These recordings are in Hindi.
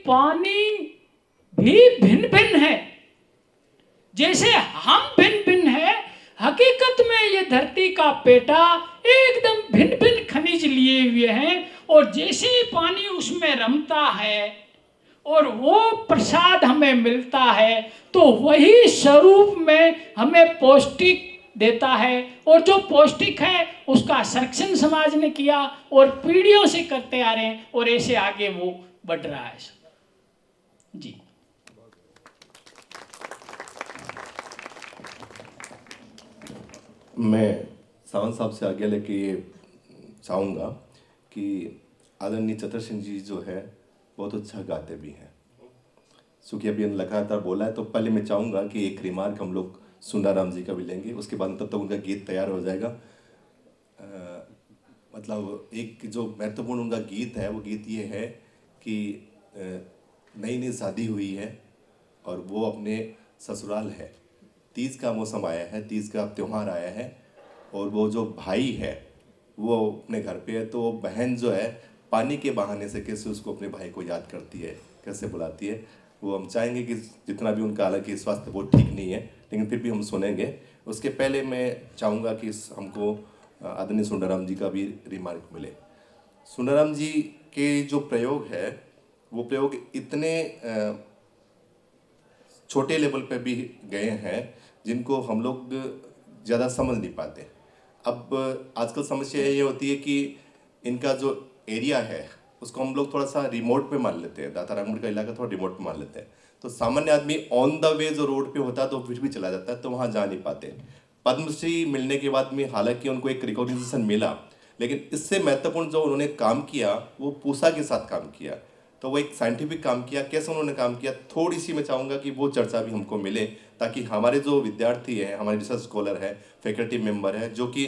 पानी भी भिन्न भिन्न है। जैसे हम भिन्न भिन्न है, हकीकत में ये धरती का पेटा एकदम भिन्न भिन्न खनिज लिए हुए हैं। और जैसे ही पानी उसमें रमता है और वो प्रसाद हमें मिलता है, तो वही स्वरूप में हमें पौष्टिक देता है। और जो पौष्टिक है उसका संरक्षण समाज ने किया और पीढ़ियों से करते आ रहे हैं, और ऐसे आगे वो बढ़ रहा है। जी, मैं सावंत साहब से आगे लेके ये चाहूँगा कि आदरणीय चतर सिंह जी जो है बहुत अच्छा गाते भी हैं। चूँकि अभी लगातार बोला है, तो पहले मैं चाहूँगा कि एक रिमार्क हम लोग सुंदराराम जी का भी लेंगे, उसके बाद तब तक उनका गीत तैयार हो जाएगा। मतलब एक जो महत्वपूर्ण उनका गीत है, वो गीत ये है कि नई नई शादी हुई है और वो अपने ससुराल है, तीज का मौसम आया है, तीज का त्यौहार आया है, और वो जो भाई है वो अपने घर पे है, तो वो बहन जो है पानी के बहाने से कैसे उसको अपने भाई को याद करती है, कैसे बुलाती है, वो हम चाहेंगे कि जितना भी उनका हालांकि स्वास्थ्य बहुत ठीक नहीं है, लेकिन फिर भी हम सुनेंगे। उसके पहले मैं चाहूँगा कि हमको आदरणीय सुंदराराम जी का भी रिमार्क मिले। सुंदराराम जी के जो प्रयोग है, वो प्रयोग इतने छोटे लेवल पे भी गए हैं जिनको हम लोग ज़्यादा समझ नहीं पाते। अब आजकल समस्या ये होती है कि इनका जो एरिया है उसको हम लोग थोड़ा सा रिमोट पे मान लेते हैं, दाता रामगढ़ का इलाका थोड़ा रिमोट पे मान लेते हैं, तो सामान्य आदमी ऑन द वे जो रोड पे होता है तो फिर भी चला जाता है, तो वहाँ जा नहीं पाते। पद्मश्री मिलने के बाद में हालांकि उनको एक रिकॉग्निशन मिला, लेकिन इससे महत्वपूर्ण जो उन्होंने काम किया वो पूसा के साथ काम किया, तो वो एक साइंटिफिक काम किया। कैसे उन्होंने काम किया, थोड़ी सी मैं चाहूँगा कि वो चर्चा भी हमको मिले, ताकि हमारे जो विद्यार्थी हैं, हमारे रिसर्च स्कॉलर है, फैकल्टी मेंबर है, जो कि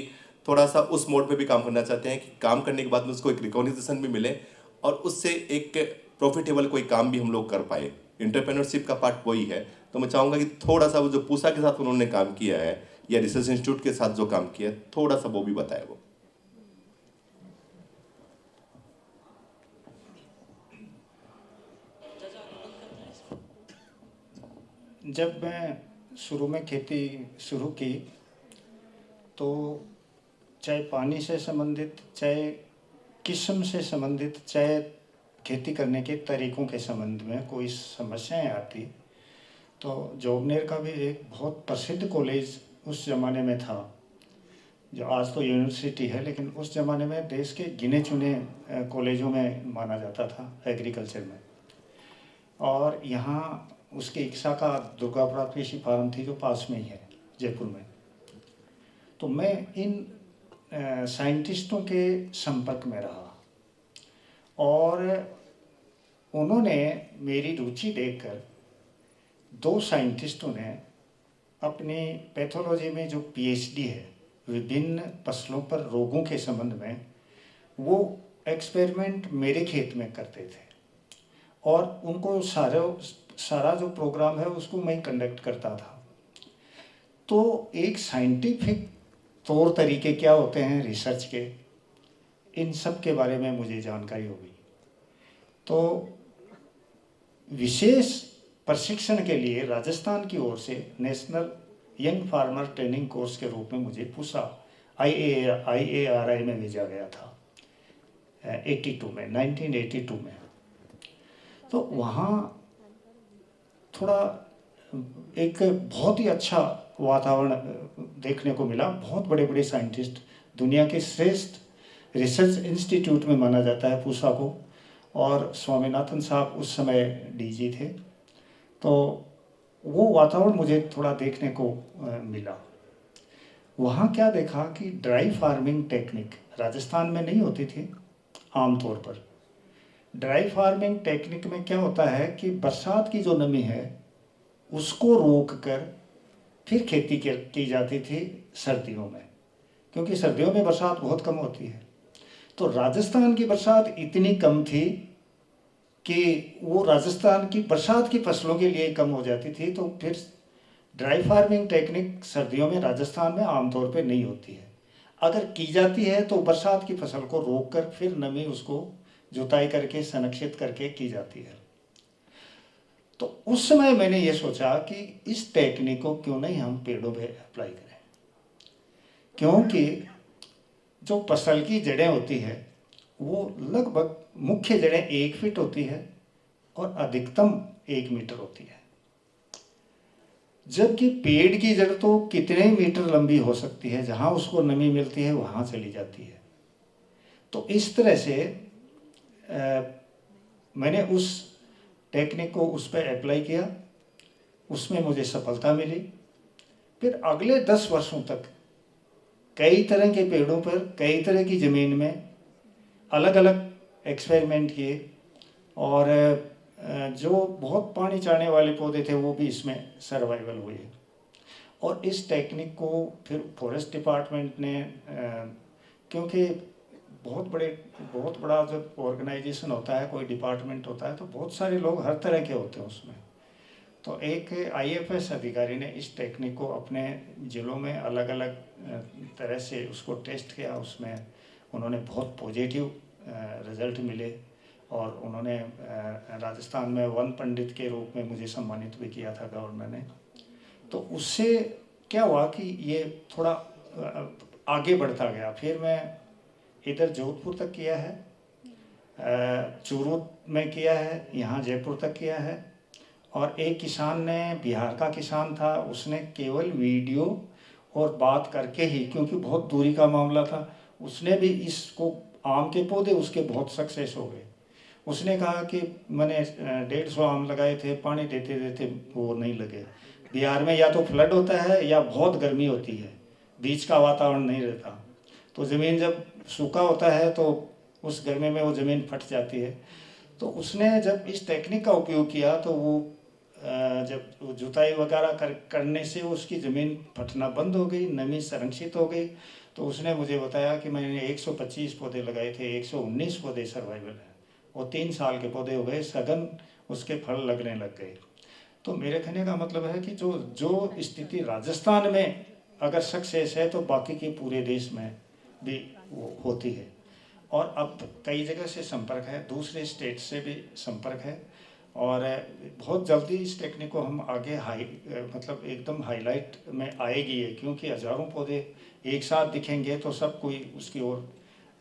थोड़ा सा उस मोड पे भी काम करना चाहते हैं कि काम करने के बाद में उसको एक रिकॉग्निशन भी मिले और उससे एक प्रॉफिटेबल कोई काम भी हम लोग कर पाए। इंटरप्रेन्योरशिप का पार्ट वही है। तो मैं चाहूँगा कि थोड़ा सा वो जो पूसा के साथ उन्होंने काम किया है या रिसर्च इंस्टीट्यूट के साथ जो काम किया है, थोड़ा सा वो भी बताए वो। जब मैं शुरू में खेती शुरू की, तो चाहे पानी से संबंधित, चाहे किस्म से संबंधित, चाहे खेती करने के तरीक़ों के संबंध में कोई समस्याएं आती, तो जोबनेर का भी एक बहुत प्रसिद्ध कॉलेज उस ज़माने में था, जो आज तो यूनिवर्सिटी है, लेकिन उस ज़माने में देश के गिने चुने कॉलेजों में माना जाता था एग्रीकल्चर में। और यहाँ उसकी एक शाखा दुर्गापुरा कृषि फार्म थी जो पास में ही है जयपुर में। तो मैं इन साइंटिस्टों के संपर्क में रहा और उन्होंने मेरी रुचि देखकर, दो साइंटिस्टों ने अपनी पैथोलॉजी में जो पीएचडी है विभिन्न फसलों पर रोगों के संबंध में, वो एक्सपेरिमेंट मेरे खेत में करते थे और उनको सारा जो प्रोग्राम है उसको मैं कंडक्ट करता था। तो एक साइंटिफिक तौर तरीके क्या होते हैं रिसर्च के, इन सब के बारे में मुझे जानकारी हो गई। तो विशेष प्रशिक्षण के लिए राजस्थान की ओर से national young farmer training course के रूप में मुझे पूसा IARI में भेजा गया था 1982 में। तो वहाँ थोड़ा एक बहुत ही अच्छा वातावरण देखने को मिला। बहुत बड़े बड़े साइंटिस्ट, दुनिया के श्रेष्ठ रिसर्च इंस्टीट्यूट में माना जाता है पूसा को, और स्वामीनाथन साहब उस समय डीजी थे। तो वो वातावरण मुझे थोड़ा देखने को मिला। वहाँ क्या देखा कि ड्राई फार्मिंग टेक्निक राजस्थान में नहीं होती थी आमतौर पर। ड्राई फार्मिंग टेक्निक में क्या होता है कि बरसात की जो नमी है उसको रोक कर फिर खेती की जाती थी सर्दियों में, क्योंकि सर्दियों में बरसात बहुत कम होती है। तो राजस्थान की बरसात इतनी कम थी कि वो राजस्थान की बरसात की फसलों के लिए कम हो जाती थी। तो फिर ड्राई फार्मिंग टेक्निक सर्दियों में राजस्थान में आमतौर पे नहीं होती है। अगर की जाती है तो बरसात की फसल को रोक कर फिर नमी उसको जुताई करके संरक्षित करके की जाती है। तो उस समय मैंने ये सोचा कि इस टेक्निक को क्यों नहीं हम पेड़ों पे अप्लाई करें, क्योंकि जो फसल की जड़ें होती है वो लगभग मुख्य जड़ें 1 फीट होती है और अधिकतम 1 मीटर होती है, जबकि पेड़ की जड़ तो कितने मीटर लंबी हो सकती है, जहाँ उसको नमी मिलती है वहाँ चली जाती है। तो इस तरह से मैंने उस टेक्निक को उस पर अप्लाई किया, उसमें मुझे सफलता मिली। फिर अगले 10 वर्षों तक कई तरह के पेड़ों पर कई तरह की ज़मीन में अलग अलग एक्सपेरिमेंट किए और जो बहुत पानी चाहने वाले पौधे थे वो भी इसमें सर्वाइवल हुए। और इस टेक्निक को फिर फॉरेस्ट डिपार्टमेंट ने क्योंकि बहुत बड़ा जब ऑर्गेनाइजेशन होता है, कोई डिपार्टमेंट होता है, तो बहुत सारे लोग हर तरह के होते हैं उसमें। तो एक IFS अधिकारी ने इस टेक्निक को अपने ज़िलों में अलग अलग तरह से उसको टेस्ट किया, उसमें उन्होंने बहुत पॉजिटिव रिजल्ट मिले और उन्होंने राजस्थान में वन पंडित के रूप में मुझे सम्मानित भी किया था गवर्नर ने। तो उससे क्या हुआ कि ये थोड़ा आगे बढ़ता गया। फिर मैं इधर जोधपुर तक किया है, चूरू में किया है, यहाँ जयपुर तक किया है। और एक किसान ने, बिहार का किसान था, उसने केवल वीडियो और बात करके ही, क्योंकि बहुत दूरी का मामला था, उसने भी इसको आम के पौधे उसके बहुत सक्सेस हो गए। उसने कहा कि मैंने 150 आम लगाए थे, पानी देते देते वो नहीं लगे। बिहार में या तो फ्लड होता है या बहुत गर्मी होती है, बीच का वातावरण नहीं रहता, तो ज़मीन जब सूखा होता है तो उस गर्मी में वो ज़मीन फट जाती है। तो उसने जब इस टेक्निक का उपयोग किया तो वो जब जुताई वगैरह करने से उसकी ज़मीन फटना बंद हो गई, नमी संरक्षित हो गई। तो उसने मुझे बताया कि मैंने 125 पौधे लगाए थे, 119 पौधे सर्वाइवल हैं, वो 3 साल के पौधे हो गए, सघन उसके फल लगने लग गए। तो मेरे कहने का मतलब है कि जो स्थिति राजस्थान में अगर सक्सेस है तो बाकी के पूरे देश में भी वो होती है। और अब कई जगह से संपर्क है, दूसरे स्टेट से भी संपर्क है, और बहुत जल्दी इस टेक्निक को हम आगे मतलब एकदम हाईलाइट में आएगी है, क्योंकि हज़ारों पौधे एक साथ दिखेंगे तो सब कोई उसकी ओर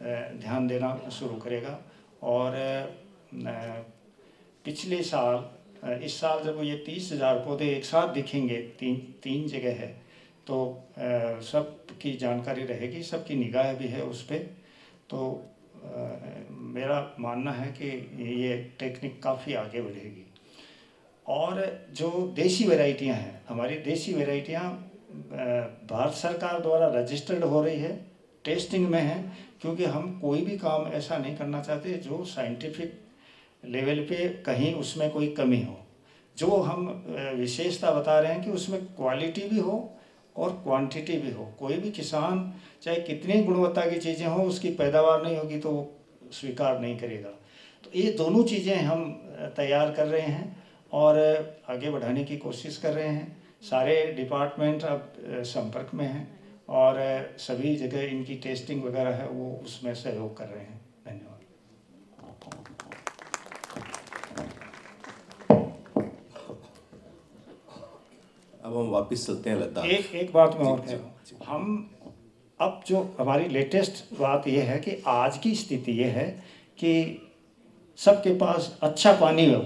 ध्यान देना शुरू करेगा। और पिछले साल, इस साल जब ये 30,000 पौधे एक साथ दिखेंगे, तीन जगह है, तो सबकी जानकारी रहेगी, सबकी निगाह भी है उस पर। तो मेरा मानना है कि ये टेक्निक काफ़ी आगे बढ़ेगी। और जो देसी वैरायटियां हैं, हमारी देसी वैरायटियां भारत सरकार द्वारा रजिस्टर्ड हो रही है, टेस्टिंग में है, क्योंकि हम कोई भी काम ऐसा नहीं करना चाहते जो साइंटिफिक लेवल पे कहीं उसमें कोई कमी हो। जो हम विशेषता बता रहे हैं कि उसमें क्वालिटी भी हो और क्वांटिटी भी हो। कोई भी किसान चाहे कितनी गुणवत्ता की चीज़ें हों, उसकी पैदावार नहीं होगी तो वो स्वीकार नहीं करेगा। तो ये दोनों चीज़ें हम तैयार कर रहे हैं और आगे बढ़ाने की कोशिश कर रहे हैं। सारे डिपार्टमेंट अब संपर्क में हैं और सभी जगह इनकी टेस्टिंग वगैरह है वो उसमें सहयोग कर रहे हैं। धन्यवाद। अब हम वापस चलते हैं लद्दाख। एक बात मैं और कह रहा हूँ, हम अब जो हमारी लेटेस्ट बात यह है कि आज की स्थिति ये है कि सबके पास अच्छा पानी है,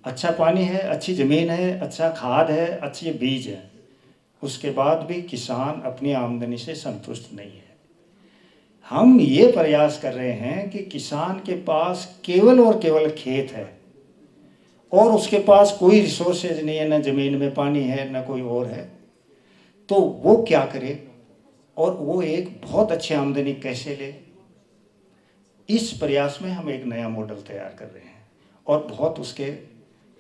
अच्छा पानी है, अच्छी ज़मीन है, अच्छा खाद है, अच्छे बीज है, उसके बाद भी किसान अपनी आमदनी से संतुष्ट नहीं है। हम ये प्रयास कर रहे हैं कि किसान के पास केवल और केवल खेत है और उसके पास कोई रिसोर्सेज नहीं है, न ज़मीन में पानी है न कोई और है, तो वो क्या करे और वो एक बहुत अच्छी आमदनी कैसे ले। इस प्रयास में हम एक नया मॉडल तैयार कर रहे हैं और बहुत उसके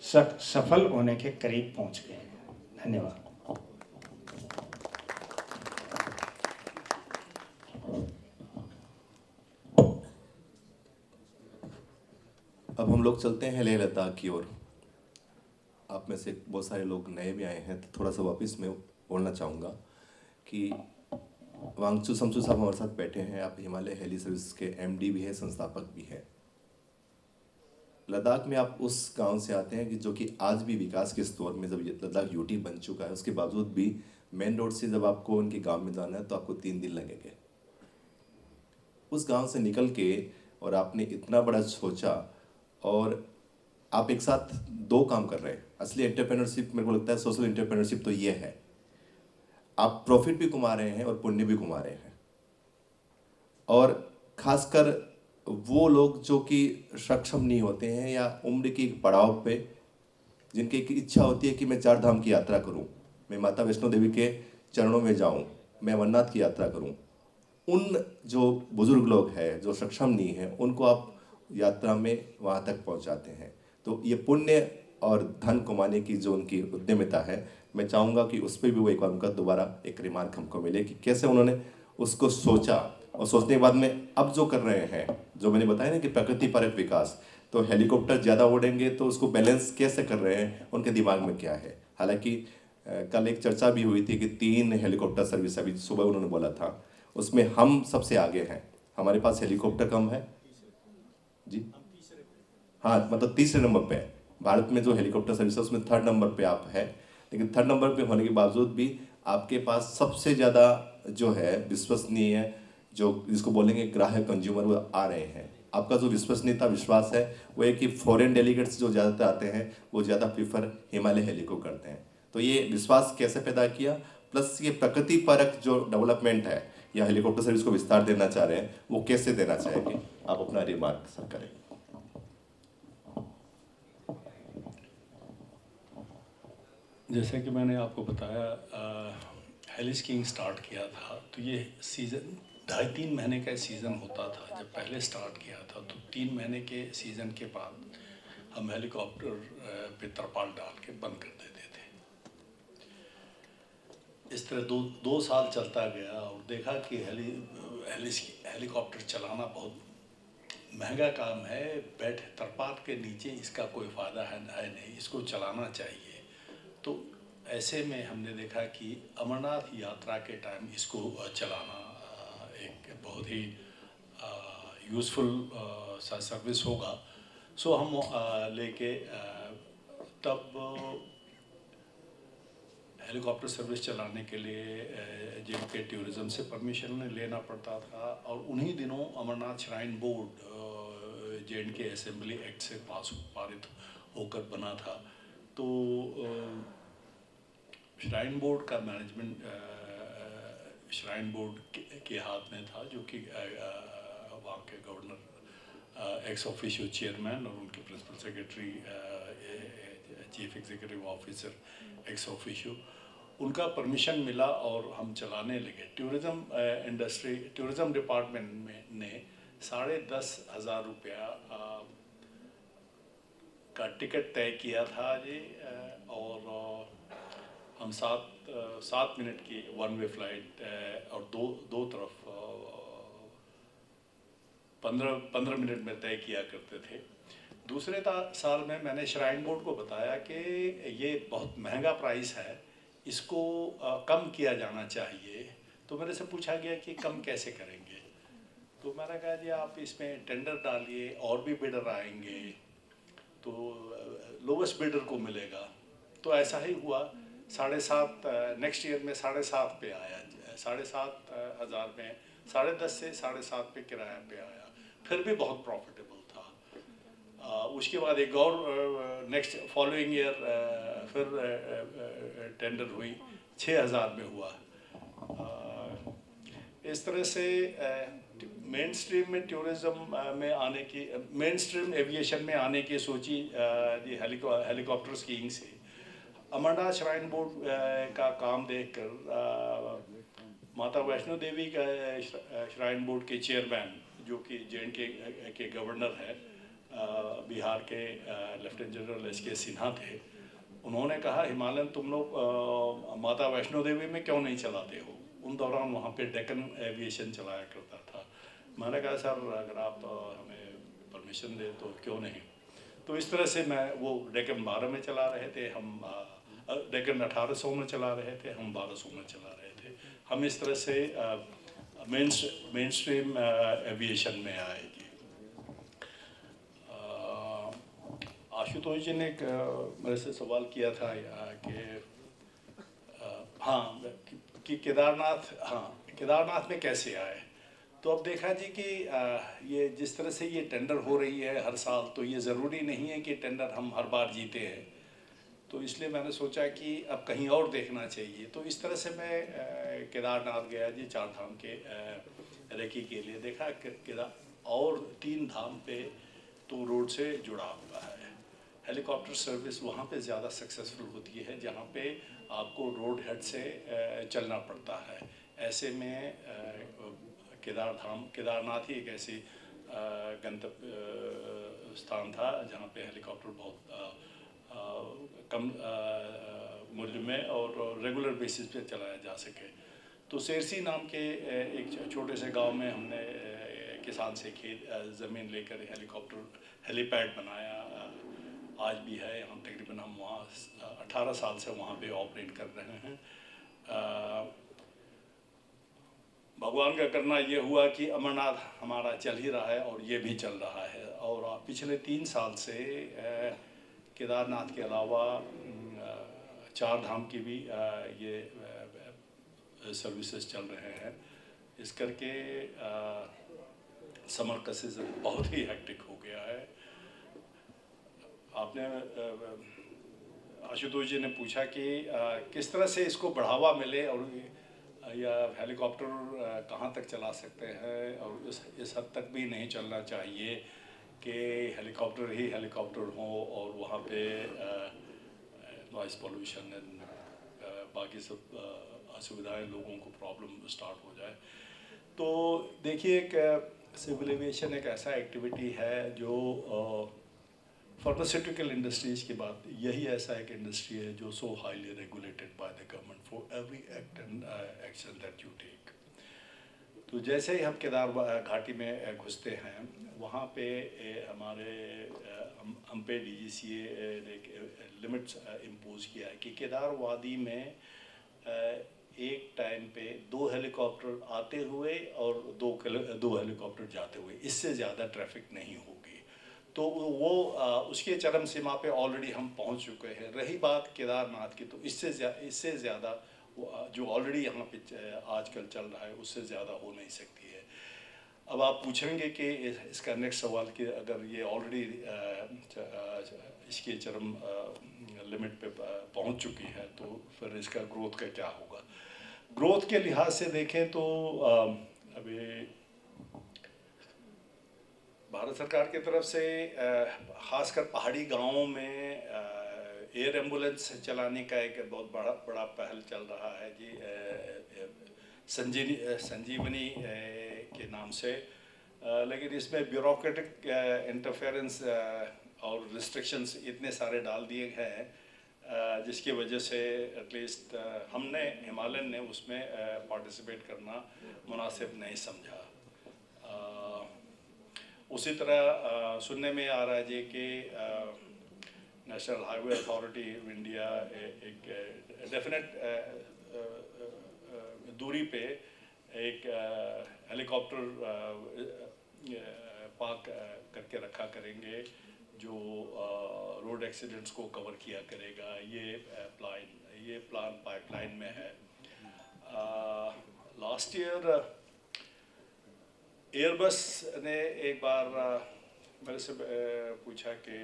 सफल होने के करीब पहुंच गए हैं। धन्यवाद। अब हम लोग चलते हैं लेह लद्दाख की ओर। आप में से बहुत सारे लोग नए भी आए हैं, तो थोड़ा सा वापस मैं बोलना चाहूँगा कि वांगचू समचू साहब हमारे साथ बैठे हैं। आप हिमालय हेली सर्विस के MD भी हैं, संस्थापक भी हैं। लद्दाख में आप उस गांव से आते हैं कि जो कि आज भी विकास के स्तर में, जब ये लद्दाख यूटी बन चुका है उसके बावजूद भी मेन रोड से जब आपको उनके गांव में जाना है तो आपको 3 दिन लगेंगे। उस गांव से निकल के और आपने इतना बड़ा सोचा और आप एक साथ 2 काम कर रहे हैं। असली एंटरप्रेन्योरशिप मेरे को लगता है, सोशल एंटरप्रेन्योरशिप तो ये है, आप प्रॉफिट भी कमा रहे हैं और पुण्य भी कमा रहे हैं। और खासकर वो लोग जो कि सक्षम नहीं होते हैं या उम्र की एक पड़ाव पे, जिनकी एक इच्छा होती है कि मैं 4 धाम की यात्रा करूं, मैं माता वैष्णो देवी के चरणों में जाऊं, मैं अमरनाथ की यात्रा करूं, उन जो बुजुर्ग लोग हैं जो सक्षम नहीं हैं उनको आप यात्रा में वहाँ तक पहुँचाते हैं। तो ये पुण्य और धन कमाने की जो उनकी उद्यमिता है, मैं चाहूँगा कि उस पर भी वो एक बार उनका दोबारा एक रिमार्क हमको मिले कि कैसे उन्होंने उसको सोचा, और सोचने के बाद में अब जो कर रहे हैं, जो मैंने बताया ना कि प्रकृति परक विकास, तो हेलीकॉप्टर ज़्यादा उड़ेंगे तो उसको बैलेंस कैसे कर रहे हैं, उनके दिमाग में क्या है। हालांकि कल एक चर्चा भी हुई थी कि 3 हेलीकॉप्टर सर्विस अभी सुबह उन्होंने बोला था, उसमें हम सबसे आगे हैं। हमारे पास हेलीकॉप्टर कम है जी, हाँ मतलब तीसरे नंबर पे है भारत में जो हेलीकॉप्टर सर्विस है, उसमें 3rd नंबर पे आप है। लेकिन 3rd नंबर पे होने के बावजूद भी आपके पास सबसे ज़्यादा जो है विश्वसनीय, जो जिसको बोलेंगे ग्राहक कंज्यूमर, वो आ रहे हैं। आपका जो विश्वसनीयता विश्वास है वो है कि फॉरेन डेलीगेट्स जो ज़्यादातर आते हैं वो ज़्यादा प्रीफर हिमालय हेली को करते हैं। तो ये विश्वास कैसे पैदा किया, प्लस ये प्रकृति परक जो डेवलपमेंट है या हेलीकॉप्टर सर्विस को विस्तार देना चाह रहे हैं, वो कैसे देना चाहेंगे, आप अपना रिमार्क सर करें। जैसे कि मैंने आपको बताया, हेली स्कीइंग स्टार्ट किया था तो ये सीज़न 2.5-3 महीने का सीज़न होता था। जब पहले स्टार्ट किया था तो 3 महीने के सीज़न के बाद हम हेलीकॉप्टर पे तरपाल डाल के बंद कर देते थे। इस तरह दो साल चलता गया और देखा कि हेलीकॉप्टर चलाना बहुत महंगा काम है, बैठ तरपाल के नीचे इसका कोई फ़ायदा है नहीं, इसको चलाना चाहिए। तो ऐसे में हमने देखा कि अमरनाथ यात्रा के टाइम इसको चलाना एक बहुत ही यूज़फुल सा सर्विस होगा। सो हम लेके तब हेलीकॉप्टर सर्विस चलाने के लिए JNK टूरिज़्म से परमिशन लेना पड़ता था। और उन्हीं दिनों Amarnath shrine board JNK assembly act से पारित होकर बना था। तो श्राइन बोर्ड का मैनेजमेंट श्राइन बोर्ड के हाथ में था, जो कि वहाँ के गवर्नर एक्स ऑफिशियो चेयरमैन और उनके principal secretary chief executive officer ex officio, उनका परमिशन मिला और हम चलाने लगे। टूरिज़्म डिपार्टमेंट में ने 10,500 रुपया का टिकट तय किया था जी। और हम 7 मिनट की 1 वे फ्लाइट और दो तरफ 15 मिनट में तय किया करते थे। दूसरे साल में मैंने श्राइन बोर्ड को बताया कि ये बहुत महंगा प्राइस है, इसको कम किया जाना चाहिए। तो मेरे से पूछा गया कि कम कैसे करेंगे, तो मैंने कहा जी आप इसमें टेंडर डालिए, और भी बिडर आएंगे तो लोवेस्ट बिडर को मिलेगा। तो ऐसा ही हुआ। 7.5 नेक्स्ट ईयर में 7.5 पे आया, 7,500 में 10.5 से 7.5 पे किराया पे आया, फिर भी बहुत प्रॉफिटेबल था। उसके बाद एक और नेक्स्ट फॉलोइंग ईयर फिर टेंडर हुई, 6,000 में हुआ। इस तरह से मेन स्ट्रीम में टूरिज़्म में आने की, मेन स्ट्रीम एविएशन में आने की सोची हेलीकॉप्टर स्कीइंग से। अमरनाथ श्राइन बोर्ड का काम देखकर माता वैष्णो देवी का श्राइन बोर्ड के चेयरमैन, जो कि JNK के गवर्नर है, बिहार के लेफ्टिनेंट जनरल SK सिन्हा थे। उन्होंने कहा हिमालयन तुम लोग माता वैष्णो देवी में क्यों नहीं चलाते हो। उन दौरान वहाँ पे डेक्कन एविएशन चलाया करता था। मैंने कहा सर अगर आप हमें परमिशन दें तो क्यों नहीं। तो इस तरह से मैं वो डेक्कन 12 में चला रहे थे, हम डेक्कन 1800 में चला रहे थे, हम 1200 में चला रहे थे। हम इस तरह से मेन स्ट्रीम एविएशन में आए जी। आशुतोष जी ने मेरे से सवाल किया था कि हाँ कि केदारनाथ, हाँ केदारनाथ में कैसे आए। तो अब देखा जी कि ये जिस तरह से ये टेंडर हो रही है हर साल, तो ये ज़रूरी नहीं है कि टेंडर हम हर बार जीते हैं। तो इसलिए मैंने सोचा कि अब कहीं और देखना चाहिए। तो इस तरह से मैं केदारनाथ गया जी, 4 धाम के रेकी के लिए। देखा केदार और 3 धाम पे तो रोड से जुड़ा हुआ है। हेलीकॉप्टर सर्विस वहाँ पे ज़्यादा सक्सेसफुल होती है जहाँ पे आपको रोड हेड से चलना पड़ता है। ऐसे में केदारनाथ ही एक ऐसी गंतव्य स्थान था जहाँ पे हेलीकॉप्टर बहुत कम मूल्य में और रेगुलर बेसिस पे चलाया जा सके। तो सेरसी नाम के एक छोटे से गांव में हमने किसान से ज़मीन लेकर हेलीपैड बनाया। आज भी है यहाँ, तकरीबन हम वहाँ 18 साल से वहाँ पे ऑपरेट कर रहे हैं। भगवान का करना ये हुआ कि अमरनाथ हमारा चल ही रहा है और ये भी चल रहा है। और पिछले 3 साल से केदारनाथ के अलावा 4 धाम की भी ये सर्विसेज चल रहे हैं। इस करके समर का सीज़न बहुत ही हेक्टिक हो गया है। आपने आशुतोष जी ने पूछा कि किस तरह से इसको बढ़ावा मिले और या हेलीकॉप्टर कहाँ तक चला सकते हैं, और इस हद तक भी नहीं चलना चाहिए कि हेलीकॉप्टर ही हेलीकॉप्टर हो और वहाँ पे नॉइस पोल्यूशन एंड बाकी सब असुविधाएं, लोगों को प्रॉब्लम स्टार्ट हो जाए। तो देखिए सिविल एविएशन एक ऐसा एक्टिविटी है जो फार्मास्यूटिकल इंडस्ट्रीज के बाद यही ऐसा एक इंडस्ट्री है जो so highly regulated by the government for every act and action that you take. तो जैसे ही हम केदार घाटी में घुसते हैं, वहाँ पे हमारे हम पे DGCA ने लिमिट्स इम्पोज किया है कि केदार वादी में एक टाइम पे 2 हेलीकॉप्टर आते हुए और 2 हेलीकॉप्टर जाते हुए, इससे ज़्यादा ट्रैफिक नहीं होगी। तो वो उसके चरम सीमा पे ऑलरेडी हम पहुंच चुके हैं। रही बात केदारनाथ की, तो इससे ज़्यादा जो ऑलरेडी यहाँ पे आजकल चल रहा है उससे ज़्यादा हो नहीं सकती है। अब आप पूछेंगे कि इसका नेक्स्ट सवाल कि अगर ये ऑलरेडी इसके चरम लिमिट पे पहुंच चुकी है तो फिर इसका ग्रोथ का क्या होगा। ग्रोथ के लिहाज से देखें तो अभी भारत सरकार की तरफ से खासकर पहाड़ी गांवों में एयर एम्बुलेंस चलाने का एक बहुत बड़ा पहल चल रहा है जी, संजीवनी के नाम से। लेकिन इसमें ब्यूरोक्रेटिक इंटरफेरेंस और रिस्ट्रिक्शंस इतने सारे डाल दिए हैं जिसकी वजह से एटलीस्ट हमने हिमालयन ने उसमें पार्टिसिपेट करना मुनासिब नहीं समझा। उसी तरह सुनने में आ रहा है जी कि national highway authority of India एक डेफिनेट दूरी पे एक हेलीकॉप्टर पार्क करके रखा करेंगे जो रोड एक्सीडेंट्स को कवर किया करेगा। ये प्लान पाइपलाइन में है। लास्ट ईयर एयरबस ने एक बार मेरे से पूछा कि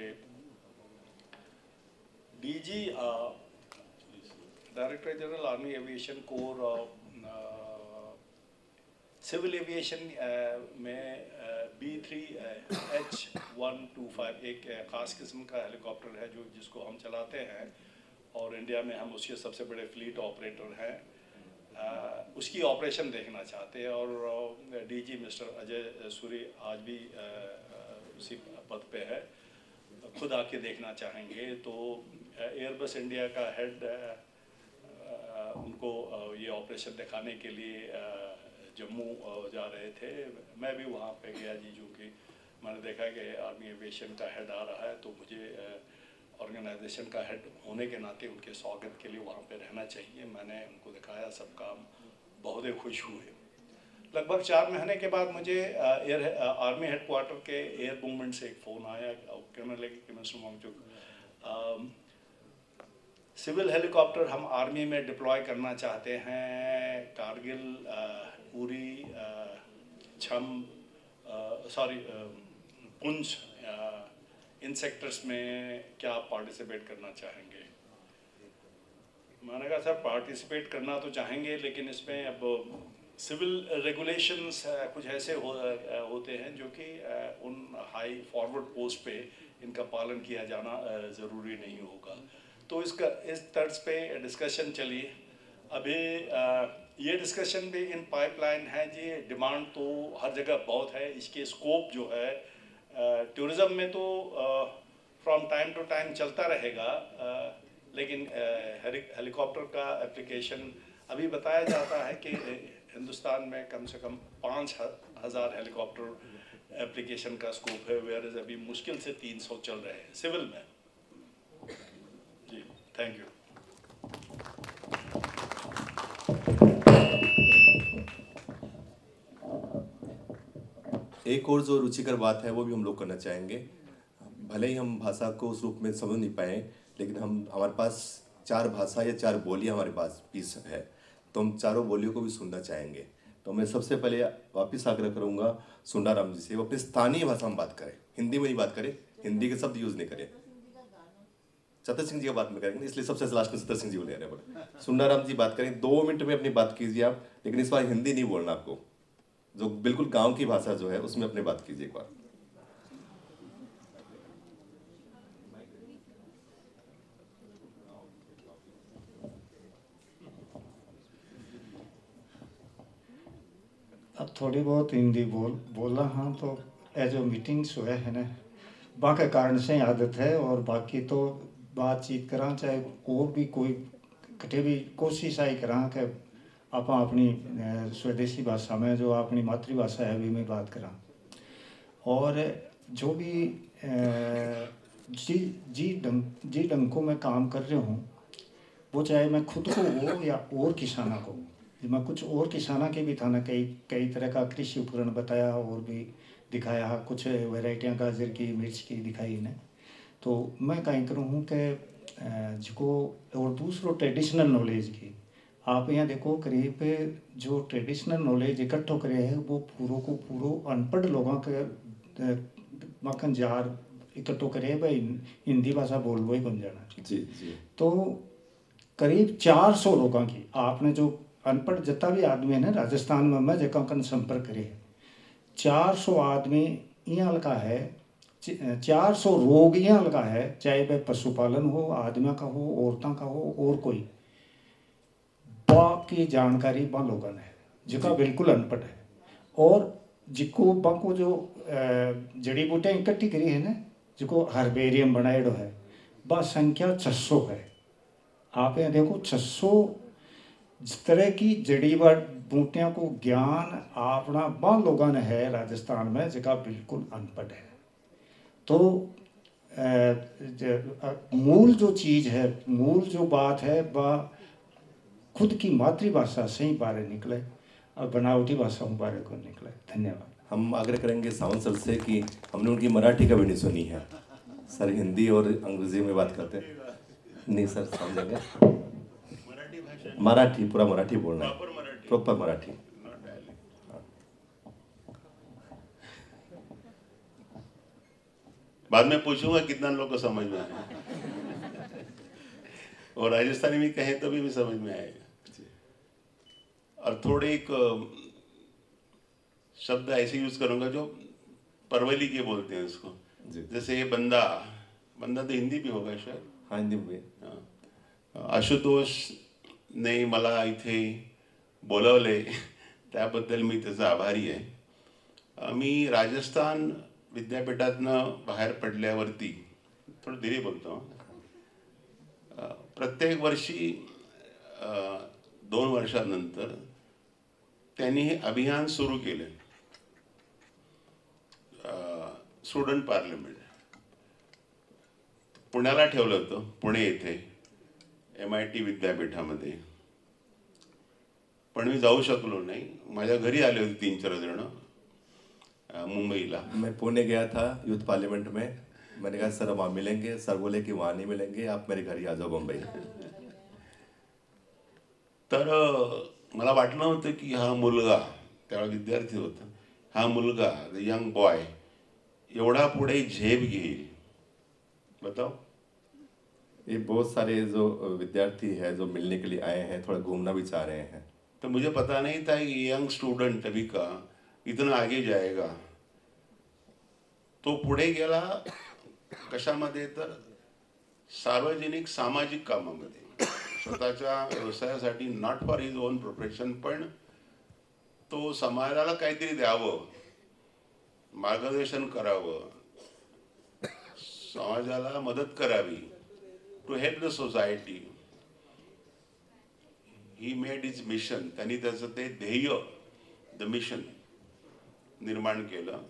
DG director general army aviation corps civil aviation में B3H125 एक ख़ास किस्म का हेलीकॉप्टर है जिसको हम चलाते हैं और इंडिया में हम उसके सबसे बड़े फ्लीट ऑपरेटर हैं। उसकी ऑपरेशन देखना चाहते हैं और DG मिस्टर अजय सूरी आज भी उसी पद पे है, खुद आके देखना चाहेंगे। तो एयरबस इंडिया का हेड उनको ये ऑपरेशन दिखाने के लिए जम्मू जा रहे थे। मैं भी वहाँ पे गया जी, जो कि मैंने देखा कि आर्मी एविएशन का हेड आ रहा है तो मुझे ऑर्गेनाइजेशन का हेड होने के नाते उनके स्वागत के लिए वहाँ पे रहना चाहिए। मैंने उनको दिखाया सब काम, बहुत ही खुश हुए। लगभग 4 महीने के बाद मुझे आर्मी हेडक्वार्टर के एयर मूवमेंट से एक फ़ोन आया, कहने लगे कि मिस्टर वांगचुक, सिविल हेलीकॉप्टर हम आर्मी में डिप्लॉय करना चाहते हैं, कारगिल, उरी, छम, पुंछ, इन सेक्टर्स में क्या आप पार्टिसिपेट करना चाहेंगे? मैंने कहा सर पार्टिसिपेट करना तो चाहेंगे, लेकिन इसमें अब सिविल रेगुलेशंस कुछ ऐसे होते हैं जो कि उन हाई फॉरवर्ड पोस्ट पे इनका पालन किया जाना ज़रूरी नहीं होगा। तो इस तर्ज पे डिस्कशन चली। अभी ये डिस्कशन भी इन पाइपलाइन है जी। डिमांड तो हर जगह बहुत है, इसके स्कोप जो है टूरिज़्म में तो फ्रॉम टाइम टू टाइम चलता रहेगा, लेकिन हेलीकॉप्टर का एप्लीकेशन अभी बताया जाता है कि हिंदुस्तान में कम से कम 5,000 हेलीकॉप्टर एप्लीकेशन का स्कोप है, वेयर इज अभी मुश्किल से 300 चल रहे हैं सिविल में। जी, थैंक यू। एक और जो रुचिकर बात है वो भी हम लोग करना चाहेंगे। भले ही हम भाषा को उस रूप में समझ नहीं पाए, लेकिन हमारे पास 4 भाषा या 4 बोलियां हमारे पास पीस है, तो हम चारों बोलियों को भी सुनना चाहेंगे। तो मैं सबसे पहले वापस आग्रह करूंगा सुंडाराम जी से, वो अपनी स्थानीय भाषा में बात करें, हिंदी में ही बात करें, हिंदी के शब्द यूज नहीं करें। चतर सिंह जी का बात में करेंगे, इसलिए सबसे लास्ट में चतर सिंह जी को ले रहे हैं। सुंडाराम जी बात करें, 2 मिनट में अपनी बात कीजिए आप, लेकिन इस बार हिंदी नहीं बोलना आपको, जो बिल्कुल गांव की भाषा जो है उसमें अपनी बात कीजिए एक बार। अब थोड़ी बहुत हिंदी बोला हाँ, तो जो मीटिंग्स हुए हैं ना, बाकी कारण से आदत है, और बाकी तो बातचीत करा चाहे और भी कोई कटे भी कोशिश आई करा कि आप अपनी स्वदेशी भाषा में जो अपनी मातृभाषा है भी में बात करा। और जो भी जी डंकों में काम कर रहे हूँ, वो चाहे मैं खुद को हो या और किसाना को हो। मैं कुछ और किसाना के भी था ना, कई तरह का कृषि उपकरण बताया और भी दिखाया, कुछ वैरायटियाँ गाजर की, मिर्च की दिखाई ने। तो मैं कहीं करूँ हूँ कि जिसको और दूसरों ट्रेडिशनल नॉलेज की आप यहाँ देखो, करीब जो ट्रेडिशनल नॉलेज इकट्ठो करे है वो को पूरो अनपढ़ लोगों के मखन जार इकट्ठो करे भाई हिंदी भाषा बोलबो ही बन जाना। जी जी। तो करीब 400 लोगों की आपने जो अनपढ़ जितना भी आदमी है ना राजस्थान में, मैं जगह का संपर्क करे 400 आदमी यहाँ लगा है, 400 रोग यहाँ लगा है, चाहे वह पशुपालन हो, आदमियों का हो, औरतों का हो, और कोई की जानकारी बा लोगों ने जिसका बिल्कुल अनपढ़ है। और जिको बाको जो जड़ी बूटियाँ इकट्ठी करी है ना, जिको हर्बेरियम बनाएडो है, बा संख्या 600 है। आप यहाँ देखो 600 जिस तरह की जड़ी बूटियाँ को ज्ञान अपना बा लोगों ने है राजस्थान में, जिसका बिल्कुल अनपढ़ है। तो मूल जो चीज़ है, मूल जो बात है, वह खुद की मातृभाषा से ही बाहर निकले और बनावटी भाषाओं बाहर को निकले। धन्यवाद। हम आग्रह करेंगे सावंत सर से कि हमने उनकी मराठी कभी नहीं सुनी है। सर हिंदी और अंग्रेजी में बात करते हैं। नहीं सर समझेंगे, मराठी पूरा मराठी बोलना है, प्रॉपर मराठी। बाद में पूछूंगा कितना लोग को समझ में आया, और राजस्थानी में कहें तो भी समझ में आएगा। और थोड़े एक शब्द ऐसे यूज करूंगा जो परवली के बोलते हैं उसको, जैसे ये बंदा तो हिंदी भी होगा शायद। हाँ हिंदी में। आशुतोष ने मला इथे बोलवले त्याबद्दल मी त्याचा आभारी आहे। मी राजस्थान विद्यापीठातनं बाहेर पडल्यावरती थोडं धीरे बोलतो, प्रत्येक वर्षी 2 वर्षानंतर त्यांनी हे अभियान सुरू केले, स्टुडंट पार्लमेंट पुण्याला ठेवलं होतं, पुणे येथे MIT विद्यापीठामध्ये। पण मी जाऊ शकलो नाही. माझ्या घरी आले होते 3-4 जण मुंबईला. मैं पुणे गया था यूथ पार्लियामेंट में. मैंने कहा सर वहाँ मिलेंगे. सर बोले कि वहाँ नहीं मिलेंगे, आप मेरे घर ही आ जाओ मुंबई. तर मला वाटलं होतं की हा मुलगा, त्यावेळेला विद्यार्थी होता, हा मुलगा द यंग बॉय एवढा पुढे झेप घेईल. बताओ. ये बहुत सारे जो विद्यार्थी है जो मिलने के लिए आए हैं, थोड़ा घूमना भी चाह रहे हैं. तो मुझे पता नहीं था कि यंग स्टूडेंट अभी का इतना आगे जाएगा. तो पुढे गेला कशामध्ये, तर सार्वजनिक सामाजिक कामामध्ये, स्वतःच्या व्यवसायासाठी, not for his own profession, पण तो समाजाला काहीतरी द्यावं, मार्गदर्शन करावं, समाजाला मदत करावी, to help the society. He made his mission. त्यांनी त्याचं ते ध्येय, द मिशन निर्माण केलं.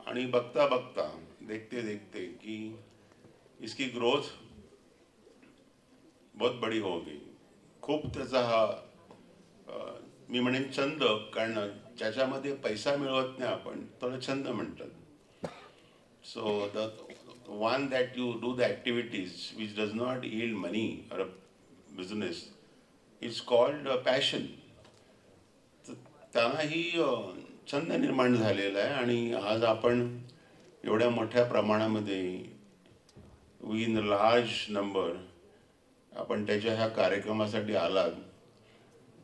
आणि बघता बघता, देखते देखते कि इसकी ग्रोथ बहुत बड़ी हो गई. खूप त्याचा हा मी म्हणेन छंद, कारण ज्याच्यामध्ये पैसा मिळवत नाही आपण त्याला छंद म्हणतात. So the one that you do the activities which does not yield money or a business is called a passion. त्यांनाही छंद निर्माण झालेला आहे. आणि आज आपण एवढ्या मोठ्या प्रमाणामध्ये इन लार्ज नंबर आपण त्याच्या ह्या कार्यक्रमासाठी आलात.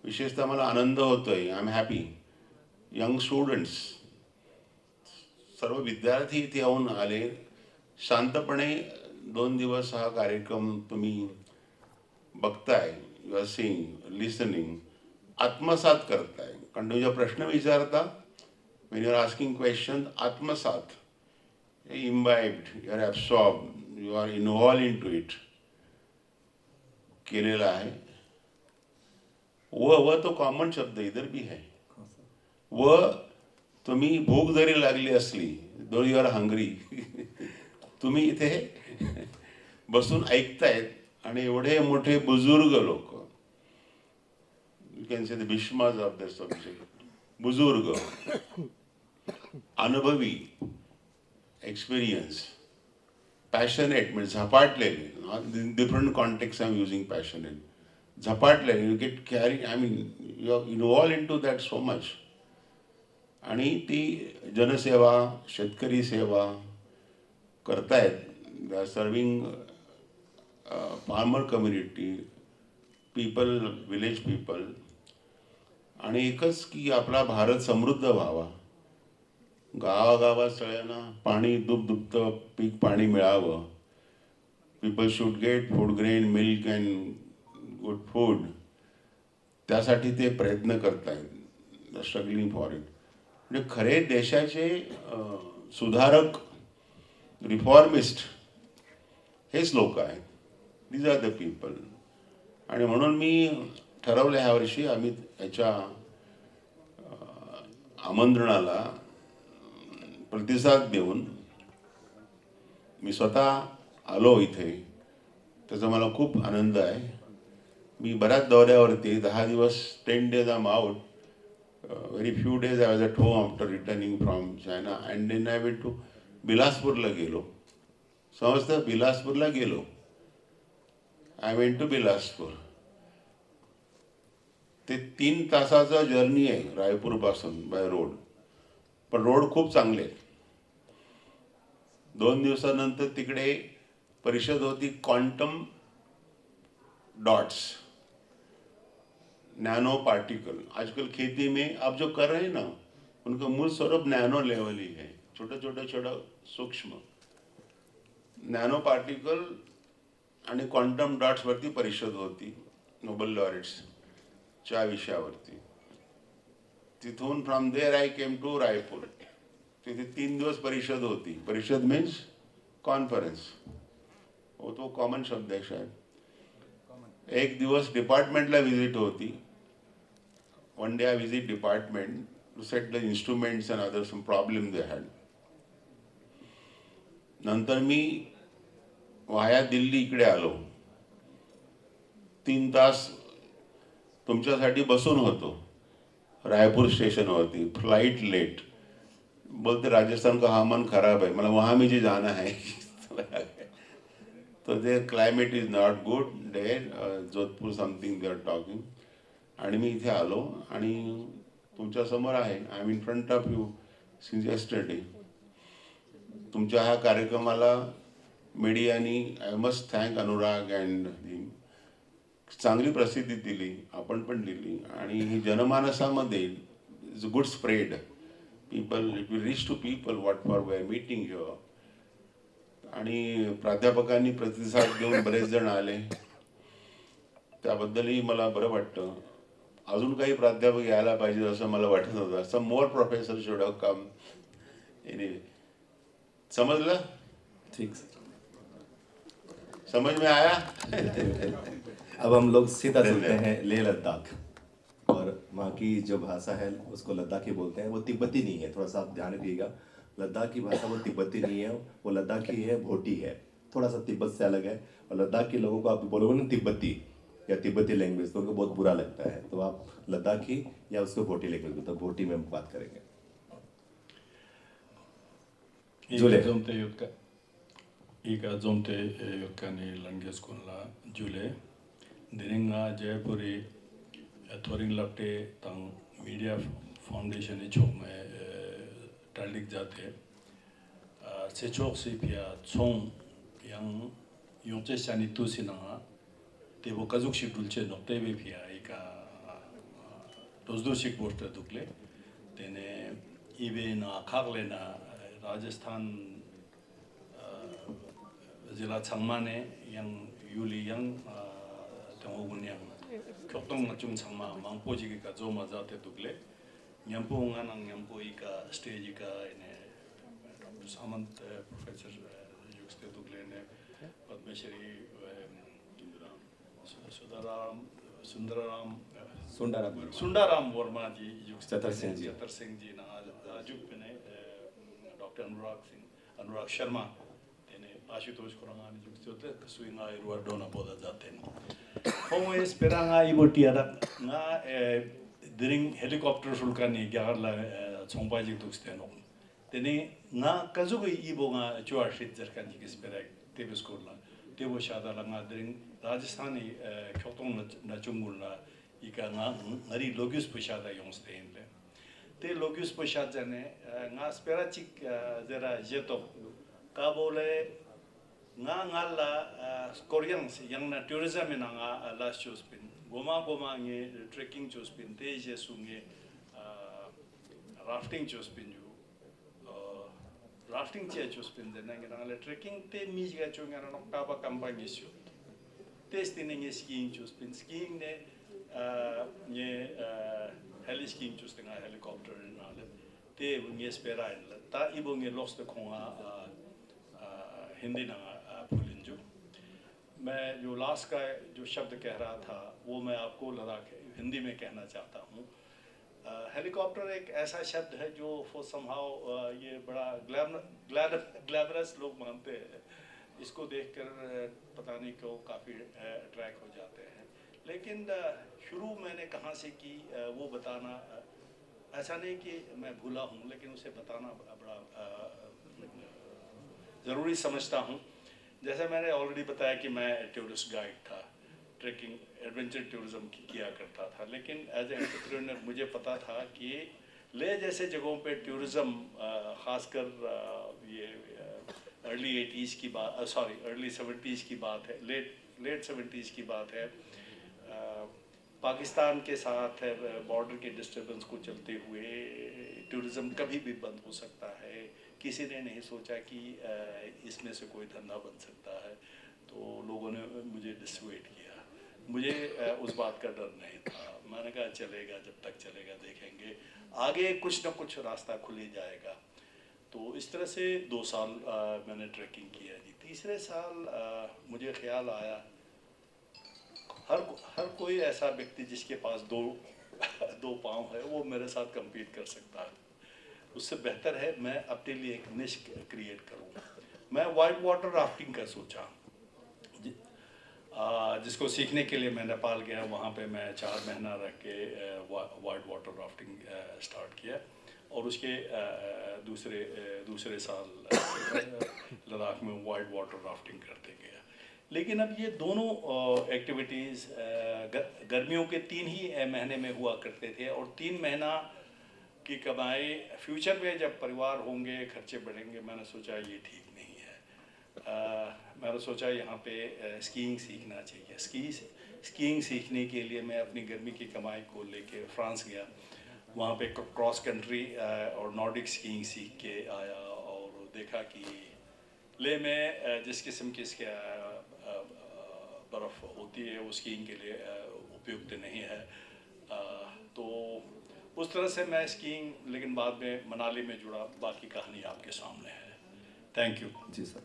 विशेषतः मला आनंद होतोय. I am happy. Young students, सर्व विद्यार्थी इथे येऊन आले. शांतपणे 2 दिवस हा कार्यक्रम तुम्ही बघताय, यू आर सीइंग, लिसनिंग, आत्मसात करताय. कारण तुम्ही जेव्हा प्रश्न विचारता, when you are asking question, आत्मसात, imbibed, you are absorb, you are involve into it केलेला आहे. व तो कॉमन शब्द इधर भी है. व तुम्ही भूक जरी लागली असली, दो यू आर हंग्री, तुम्ही इथे बसून ऐकतायत. आणि एवढे मोठे बुजुर्ग लोक, you can say the Bhishmas of the subject, बुजुर्ग, अनुभवी, एक्सपिरियन्स, पॅशनेट, म्हणजे झपाटलेले, different context I am using passionate, झपाटलेले, you get carry, I mean you are involve into that so much. आणि ती जनसेवा, शेतकरी सेवा करतायत. They are serving farmer community, people, village people. आणि एकच की आपला भारत समृद्ध व्हावा, गावागावात सगळ्यांना पाणी, दुबतं पीक पाणी मिळावं. People should get food grain, milk and good food. त्यासाठी ते प्रयत्न करतायत, स्ट्रगलिंग फॉर इट. म्हणजे खरे देशाचे सुधारक, रिफॉर्मिस्ट हेच लोक आहेत. These are the people. आणि म्हणून मी ठरवलं ह्या वर्षी आम्ही याच्या आमंत्रणाला प्रतिसाद देऊन मी स्वतः आलो इथे. त्याचा मला खूप आनंद आहे. मी बऱ्याच दौऱ्यावरती 10 दिवस, 10 days I am out. Very few days I was at home after returning from China. And then I went to बिलासपूरला गेलो. समजतं, बिलासपूरला गेलो. I went to Bilaspur. ते 3 तासाचा जर्नी आहे रायपूरपासून बाय रोड. पण रोड खूप चांगले आहेत. 2 दिवसानंतर तिकडे परिषद होती, क्वांटम डॉट्स, नैनो पार्टिकल. आजकल खेती में आप जो कर रहे हैं ना, उनका मूल स्वरूप नैनो लेवल ही है. छोटा छोटा छोटा सूक्ष्म नॅनो पार्टिकल आणि क्वांटम डॉट्सवरती परिषद होती, नोबेल लॉरेट्सच्या विषयावरती. तिथून from there I came to Raipur. तिथे 3 दिवस परिषद होती. परिषद मीन्स कॉन्फरन्स, तो कॉमन शब्द आहे शायद. 1 दिवस डिपार्टमेंटला व्हिजिट होती. One day I visit department to set the instruments and other some problem they had. नंतर मी वाया दिल्ली इकडे आलो. 3 तास तुमच्यासाठी बसून होतो रायपुर स्टेशनवरती, फ्लाइट लेट, बोलते राजस्थान का हवामान खराब है, मला वहाँ मुझे जाना है. तो ते climate is not good there, Jodhpur something they are talking. आणि मी इथे आलो आणि तुमच्यासमोर आहे, I am in front of you since yesterday. तुमच्या ह्या कार्यक्रमाला मीडियानी, I must thank Anurag and चांगली प्रसिद्धी दिली, आपण पण दिली. आणि ही जनमानसामध्ये is a good spread. People, it will reach to people what for we are meeting here. आणि प्राध्यापकांनी प्रतिसाद देऊन बरेच जण आले, त्याबद्दलही मला बरं वाटतं. अजून काही प्राध्यापक यायला पाहिजे असं मला वाटत होतं. Some more professor should have come. Anyway, समजलं? ठीक. समझ में आया? अब हम लोग सीधा चलते हैं लेह लद्दाख, और वहाँ की जो भाषा है उसको लद्दाखी बोलते हैं. वो तिब्बती नहीं है, थोड़ा सा आप ध्यान रखिएगा. लद्दाख की भाषा वो तिब्बती नहीं है, वो लद्दाखी है, भोटी है, थोड़ा सा तिब्बत से अलग है. और लद्दाख के लोगों को आप बोलोगे ना तिब्बती या तिब्बती लैंग्वेज तो उनको बहुत बुरा लगता है. तो आप लद्दाखी या उसको भोटी लैंग्वेज, तो भोटी में हम बात करेंगे. 이가 좀때 역간이 란게스콘라 줄에 드링가 제부리 토링 랍테 땅 미디어 फाउंडेशन이 총에 달릭 자ते 세촉시피아 총양 용제산이 투시나 대보 가족식 둘째 녹대베피아 이가 도스도식 보스터 두클레 तेने इवेना खागलेना राजस्थान जिला छंगमाने yang yuli yang tengokun yang kyotong ngacung छंगमा मांगपोजी का जो मजा ते दुगले nyampu nganang nyampu ika stage ika ine Dr. Samant Professor Yukste dugle ne Padmashri Sundaram Verma ji Chatar Singh ji na ajuk ne Dr. Anurag Sharma Ashutosh कोरंगानी जुक्तियोते सुइंगा इरुआ डोना बोदा जाते हैं. होंगे स्पेरांगा इबोटियारा ना दिरिंग हेलीकॉप्टर शुल्कानी ग्यारला चोंपाजी दुक्स्तेनो. तेने ना कजुगो इबोंगा चुआशित जरकानी के स्पेराग तेबस्कोरला तेबो शादालंगा दिरिंग राजस्थानी क्योतों न चुंगुलना इका ना नरी लोगिस पुशादा योंस्तेनले. ते लोगिस पुशादा ने ना स्पेराचिक जरा जेतो काबोले nga ngala korean yang na tourism ina nga last shows pin goma nge trekking shows pin te je sunge rafting shows pin ju rafting che shows pin de na ngala trekking te mi ga chunga na ta ba campagne shu testing nge skiing shows pin skiing ne nge heli skiing shows nga helicopter na le te nge spera ta ibo nge lost de konga Hindi ना भूलिंजो. मैं जो लास्ट का जो शब्द कह रहा था वो मैं आपको लद्दाख हिंदी में कहना चाहता हूँ. हेलीकॉप्टर एक ऐसा शब्द है जो फॉर समहाउ ये बड़ा ग्लैमरस लोग मानते हैं. इसको देखकर पता नहीं क्यों काफ़ी अट्रैक्ट हो जाते हैं. लेकिन शुरू मैंने कहाँ से की वो बताना ऐसा नहीं कि मैं भूला हूँ, लेकिन उसे बताना बड़ा ज़रूरी समझता हूँ. जैसे मैंने ऑलरेडी बताया कि मैं टूरिस्ट गाइड था, ट्रैकिंग एडवेंचर टूरिज्म किया करता था. लेकिन एज ए एंटरप्रेन्योर मुझे पता था कि ले जैसे जगहों पे टूरिज्म ख़ासकर ये अर्ली 80s की बात, अर्ली 70s की बात है, लेट 70s की बात है. पाकिस्तान के साथ बॉर्डर के डिस्टर्बेंस को चलते हुए टूरिज्म कभी भी बंद हो सकता है. किसी ने नहीं सोचा कि इसमें से कोई धंधा बन सकता है, तो लोगों ने मुझे डिसवेट किया. मुझे उस बात का डर नहीं था. मैंने कहा चलेगा, जब तक चलेगा देखेंगे, आगे कुछ न कुछ रास्ता खुल ही जाएगा. तो इस तरह से 2 साल मैंने ट्रैकिंग किया जी. तीसरे साल मुझे ख्याल आया हर कोई ऐसा व्यक्ति जिसके पास दो पाँव है वो मेरे साथ compete कर सकता है. उससे बेहतर है मैं अपने लिए एक निश क्रिएट करूँ. मैं वाइट वाटर राफ्टिंग का सोचा. जिसको सीखने के लिए मैं नेपाल गया, वहाँ पे मैं 4 महीना रह के वाइट वाटर राफ्टिंग स्टार्ट किया, और उसके दूसरे साल लद्दाख में वाइट वाटर राफ्टिंग करते गया। लेकिन अब ये दोनों एक्टिविटीज़ गर्मियों के 3 ही महीने में हुआ करते थे, और 3 महीना की कमाई फ्यूचर में जब परिवार होंगे, खर्चे बढ़ेंगे, मैंने सोचा ये ठीक नहीं है। मैंने सोचा यहाँ पे स्कीइंग सीखना चाहिए। स्कीइंग सीखने के लिए मैं अपनी गर्मी की कमाई को लेके फ्रांस गया, वहाँ पे क्रॉस कंट्री और नॉर्डिक स्कीइंग सीख के आया, और देखा कि ले में जिस किस्म की बर्फ़ होती है वो स्कीइंग के लिए उपयुक्त नहीं है। तो उस तरह से मैं स्कीइंग, लेकिन बाद में मनाली में जुड़ा, बाकी कहानी आपके सामने है। Thank you. जी सर,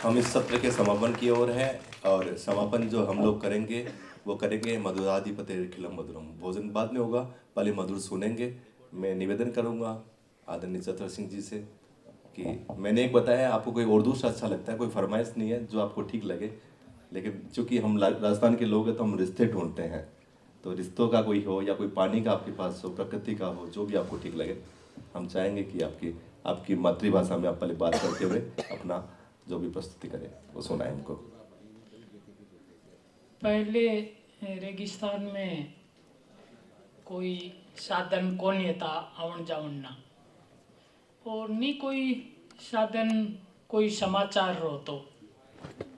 हम इस सत्र के समापन की ओर हैं, और समापन जो हम लोग करेंगे वो करेंगे मधुराधिपते खिलम मधुरम। भोजन बाद में होगा, पहले मधुर सुनेंगे। मैं निवेदन करूंगा आदरणीय चतर सिंह जी से कि मैंने एक बताया, आपको कोई उर्दू से अच्छा लगता है, कोई फरमाइश नहीं है, जो आपको ठीक लगे। लेकिन चूँकि हम राजस्थान के लोग हैं तो हम रिश्ते ढूंढते हैं, तो रिश्तों का कोई हो या कोई पानी का आपके पास हो, प्रकृति का हो, जो भी आपको ठीक लगे। हम चाहेंगे कि आपकी मातृभाषा में आप पहले बात करते हुए अपना जो भी प्रस्तुति करें वो सुनाएं हमको। पहले रेगिस्तान में कोई साधन कोनी था आवन जावन ना, और नी कोई साधन, कोई समाचार रो तो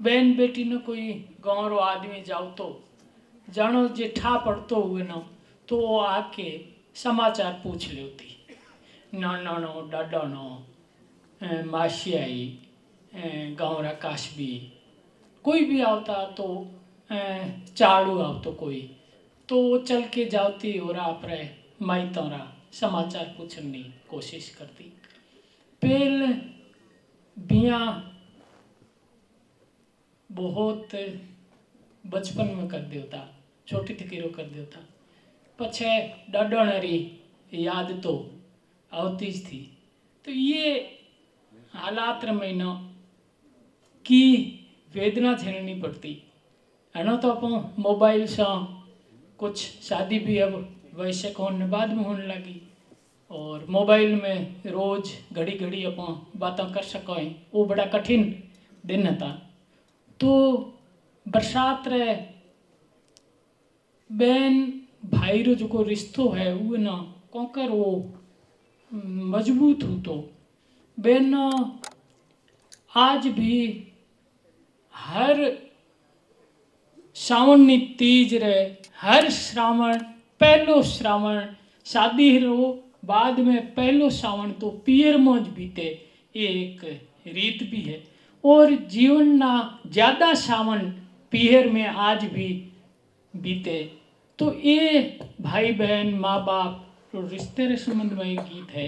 बहन बेटी ने कोई गाँव रो आदमी जाओ तो जानो जे ठा पड़तो हुए न, तो वो आके समाचार पूछ ली थी। नाना नो डाडा नो मासी आई गाँव रा काशबी कोई भी आवता तो चाड़ू आवतो कोई, तो वो चल के जाती और आप रहे माई तोरा समाचार पूछने की कोशिश करती। पहल बिया बहुत बचपन में कर देता, छोटी थकीरो कर देता, पछे डाडोनरी याद तो आवती ज थी। तो ये हालात रमैना की वेदना झेलनी पड़ती है। तो अपन मोबाइल से कुछ शादी भी अब वैसे होने बाद में होने लगी, और मोबाइल में रोज घड़ी घड़ी अपन बातें कर सकें, वो बड़ा कठिन दिन था। तो बरसात रे बहन भाई रो जो रिश्तो है वो ना कोकर वो मजबूत हो। तो बहन आज भी हर श्रावण नी तीज रे, हर श्रावण पहलो श्रावण शादी रो बाद में पहलो श्रावण तो पियर मौज बीते, एक रीत भी है। और जीवन ना ज़्यादा श्रावण पियर में आज भी बीते। तो ये भाई बहन माँ बाप तो रिश्ते रे संबंध में एक गीत है।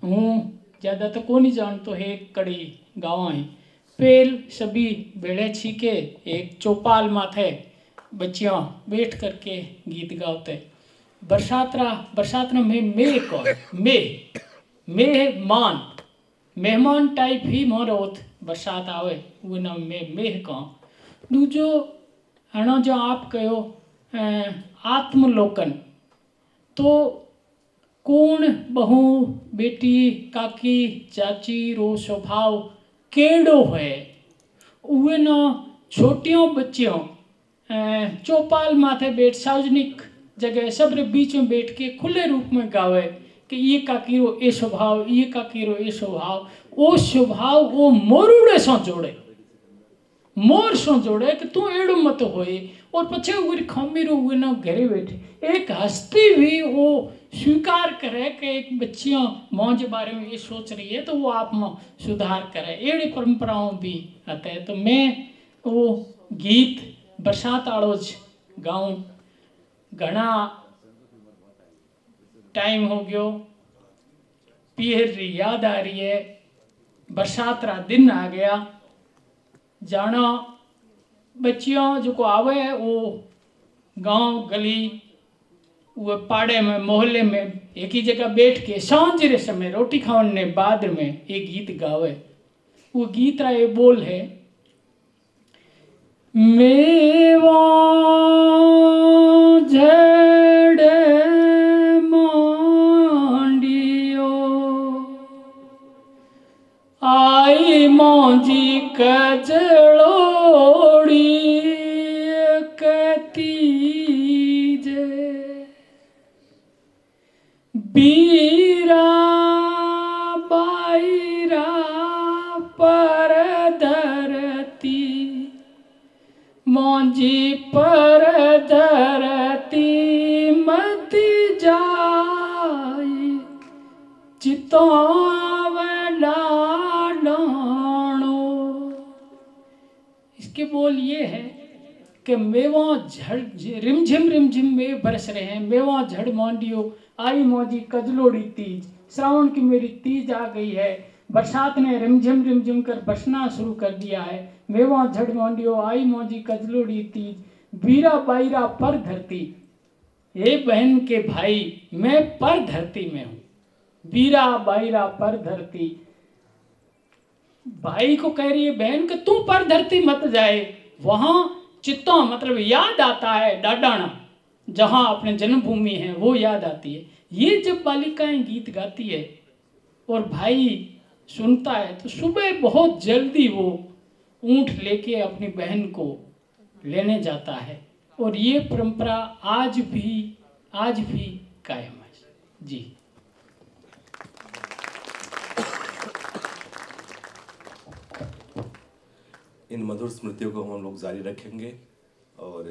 हूँ ज़्यादा तो को नहीं जानतो है, एक कड़ी गाँव है। पेल सभी बेड़े छीके एक चौपाल माथे बच्चियाँ बैठ करके गीत गाते। बरसात में मे को मेहमान मेहमान टाइप ही मोरोत बरसात आवे वो ना मेह का दूजो है ना। जो आप कहो आत्मलोकन, तो कौन बहू बेटी काकी चाची रो स्वभाव केड़ो है, उवे ना छोटियों बच्चियों चौपाल माथे बैठ सार्वजनिक जगह सब रे बीच में बैठ के खुले रूप में गावे कि ये काकी रो ए स्वभाव, ये काकी रो ए स्वभाव। वो स्वभाव वो मोरुड़े सो जोड़े, मोर सो जोड़े कि तू एड़ो मत होए, और पछे उरी खामी रो हुए ना घरे बैठे एक हस्ती भी वो स्वीकार करे कि एक बच्चियां मौज बारे में ये सोच रही है, तो वो आप में सुधार करे। एड़ी परंपराओं भी आते हैं। तो मैं वो गीत बरसात आड़ोज गाऊं। घना टाइम हो गयो, पियर री याद आ रही है, बरसात रा दिन आ गया। जाना बच्चियों जो को आवे वो गांव गली वो पाड़े में मोहल्ले में एक ही जगह बैठ के सांझ रे समय रोटी खाने बाद में एक गीत गावे। वो गीत रा ये बोल है मेवा झड़ मांडियो आई मौजी कजलोड़ी कतीज बीरा बाईरा पर धरती मौजी पर धरती मत जाई चितौवड़ा डाणो। इसके बोल ये है कि मेवा झड़ रिमझिम में बरस रहे हैं, मेवा झड़ मांडियो आई मौजी कजलोड़ी तीज। श्रावण की मेरी तीज आ गई है, बरसात ने रिमझिम कर बरसना शुरू कर दिया है। मेवा झड़ मांडियो आई मौजी कजलोड़ी तीज बीरा बाईरा पर धरती। हे बहन के भाई, मैं पर धरती में हूँ, बीरा बाईरा पर धरती। भाई को कह रही है बहन कि तू पर धरती मत जाए, वहां चित्तों मतलब याद आता है डाडाना, जहां अपने जन्मभूमि है वो याद आती है। ये जब बालिकाएं गीत गाती है और भाई सुनता है तो सुबह बहुत जल्दी वो ऊंट लेके अपनी बहन को लेने जाता है, और ये परंपरा आज भी कायम है जी। इन मधुर स्मृतियों को हम लोग जारी रखेंगे और